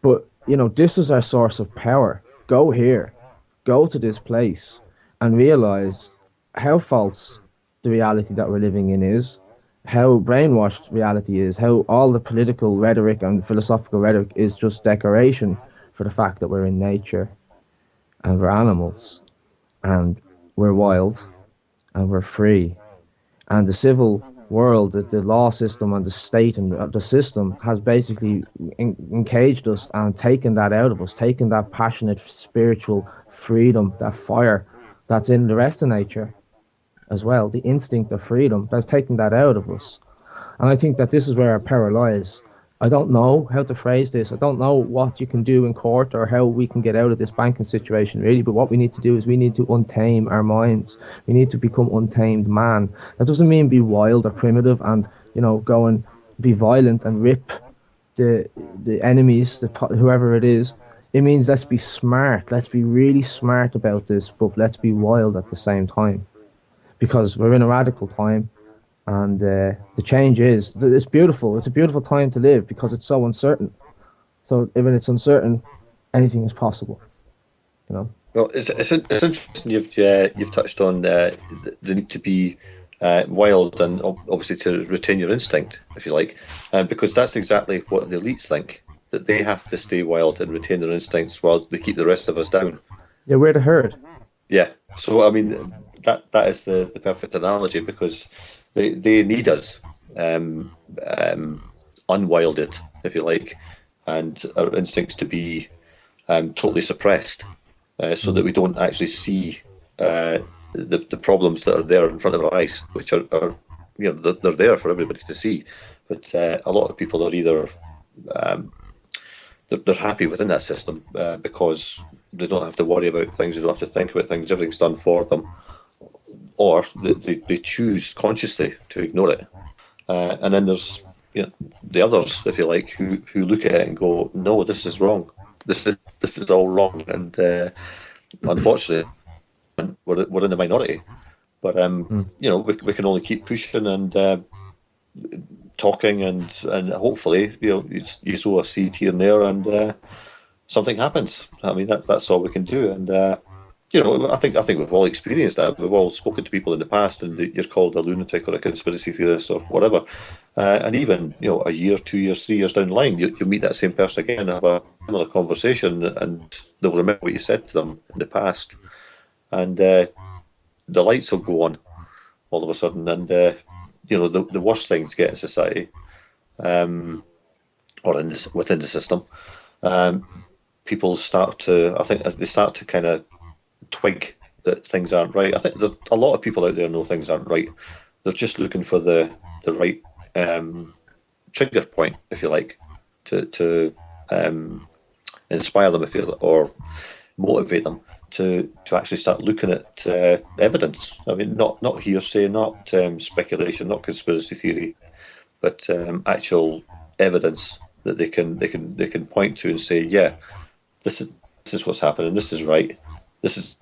but this is our source of power. Go here, go to this place and realize how false the reality that we're living in is, how brainwashed reality is, how all the political rhetoric and philosophical rhetoric is just decoration for the fact that we're in nature and we're animals and we're wild and we're free. And the civil world, the law system and the state and the system has basically encaged us and taken that out of us, taken that passionate spiritual freedom, that fire that's in the rest of nature as well, the instinct of freedom. They've taken that out of us. And I think that this is where our power lies. I don't know how to phrase this. I don't know what you can do in court or how we can get out of this banking situation, really. But what we need to do is we need to untame our minds. We need to become untamed man. That doesn't mean be wild or primitive and, go and be violent and rip the enemies, whoever it is. It means let's be smart. Let's be really smart about this, but let's be wild at the same time. Because we're in a radical time. And the change it's beautiful. It's a beautiful time to live because it's so uncertain. So when it's uncertain, anything is possible. Well, it's interesting you've touched on the need to be wild and obviously to retain your instinct, if you like, because that's exactly what the elites think, that they have to stay wild and retain their instincts while they keep the rest of us down. Yeah, we're the herd. Yeah. So I mean that is the perfect analogy because they need us unwilded, if you like, and our instincts to be totally suppressed, so that we don't actually see the problems that are there in front of our eyes, which are they're there for everybody to see. But a lot of people are either they're happy within that system because they don't have to worry about things, they don't have to think about things, everything's done for them, or they choose consciously to ignore it. And then there's the others, if you like, who look at it and go, no, this is wrong. This is all wrong. And unfortunately, we're in the minority. But we can only keep pushing and talking, and hopefully you sow a seed here and there, and something happens. I mean that's all we can do. And I think we've all experienced that. We've all spoken to people in the past, and you're called a lunatic or a conspiracy theorist or whatever. And even a year, 2 years, 3 years down the line, you'll meet that same person again and have a similar conversation, and they'll remember what you said to them in the past, and the lights will go on all of a sudden, and the worst things get in society, or within the system. People start to, I think, they start to kind of twig that things aren't right. I think there's a lot of people out there know things aren't right. They're just looking for the right trigger point, if you like, to inspire them, or motivate them to actually start looking at evidence. I mean, not hearsay, not speculation, not conspiracy theory, but actual evidence that they can point to and say, yeah, this is what's happening. This is right. This is,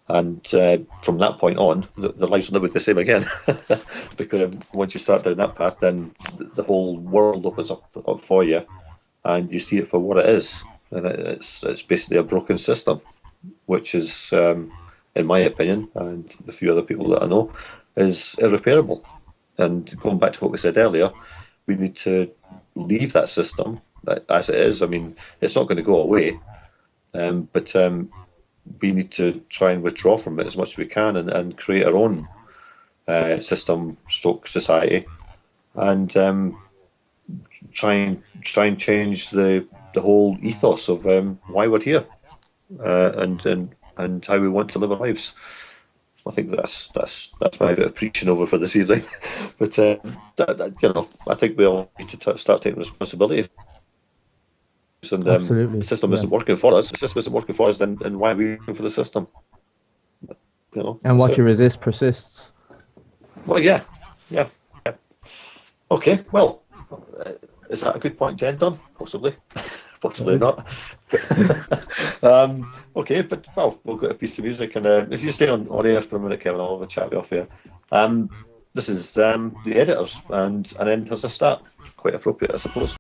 and from that point on, the lives will never be the same again. Because once you start down that path, then the whole world opens up for you, and you see it for what it is, and it's basically a broken system, which is, in my opinion, and a few other people that I know, is irreparable. And going back to what we said earlier, we need to leave that system as it is. I mean, it's not going to go away, but we need to try and withdraw from it as much as we can and create our own system, stroke society, and try and change the whole ethos of why we're here, and how we want to live our lives. I think that's my bit of preaching over for this evening. But I think we all need to start taking responsibility. And Absolutely. the system isn't working for us. The system isn't working for us. Then why are we working for the system? And what you resist persists. Well, yeah. Okay. Well, is that a good point to end on? Possibly. Possibly not. Okay, but we'll go to a piece of music, and if you stay on air for a minute, Kevin, I'll have a chat with you off here. This is the Editors, and an end has a start. Quite appropriate, I suppose.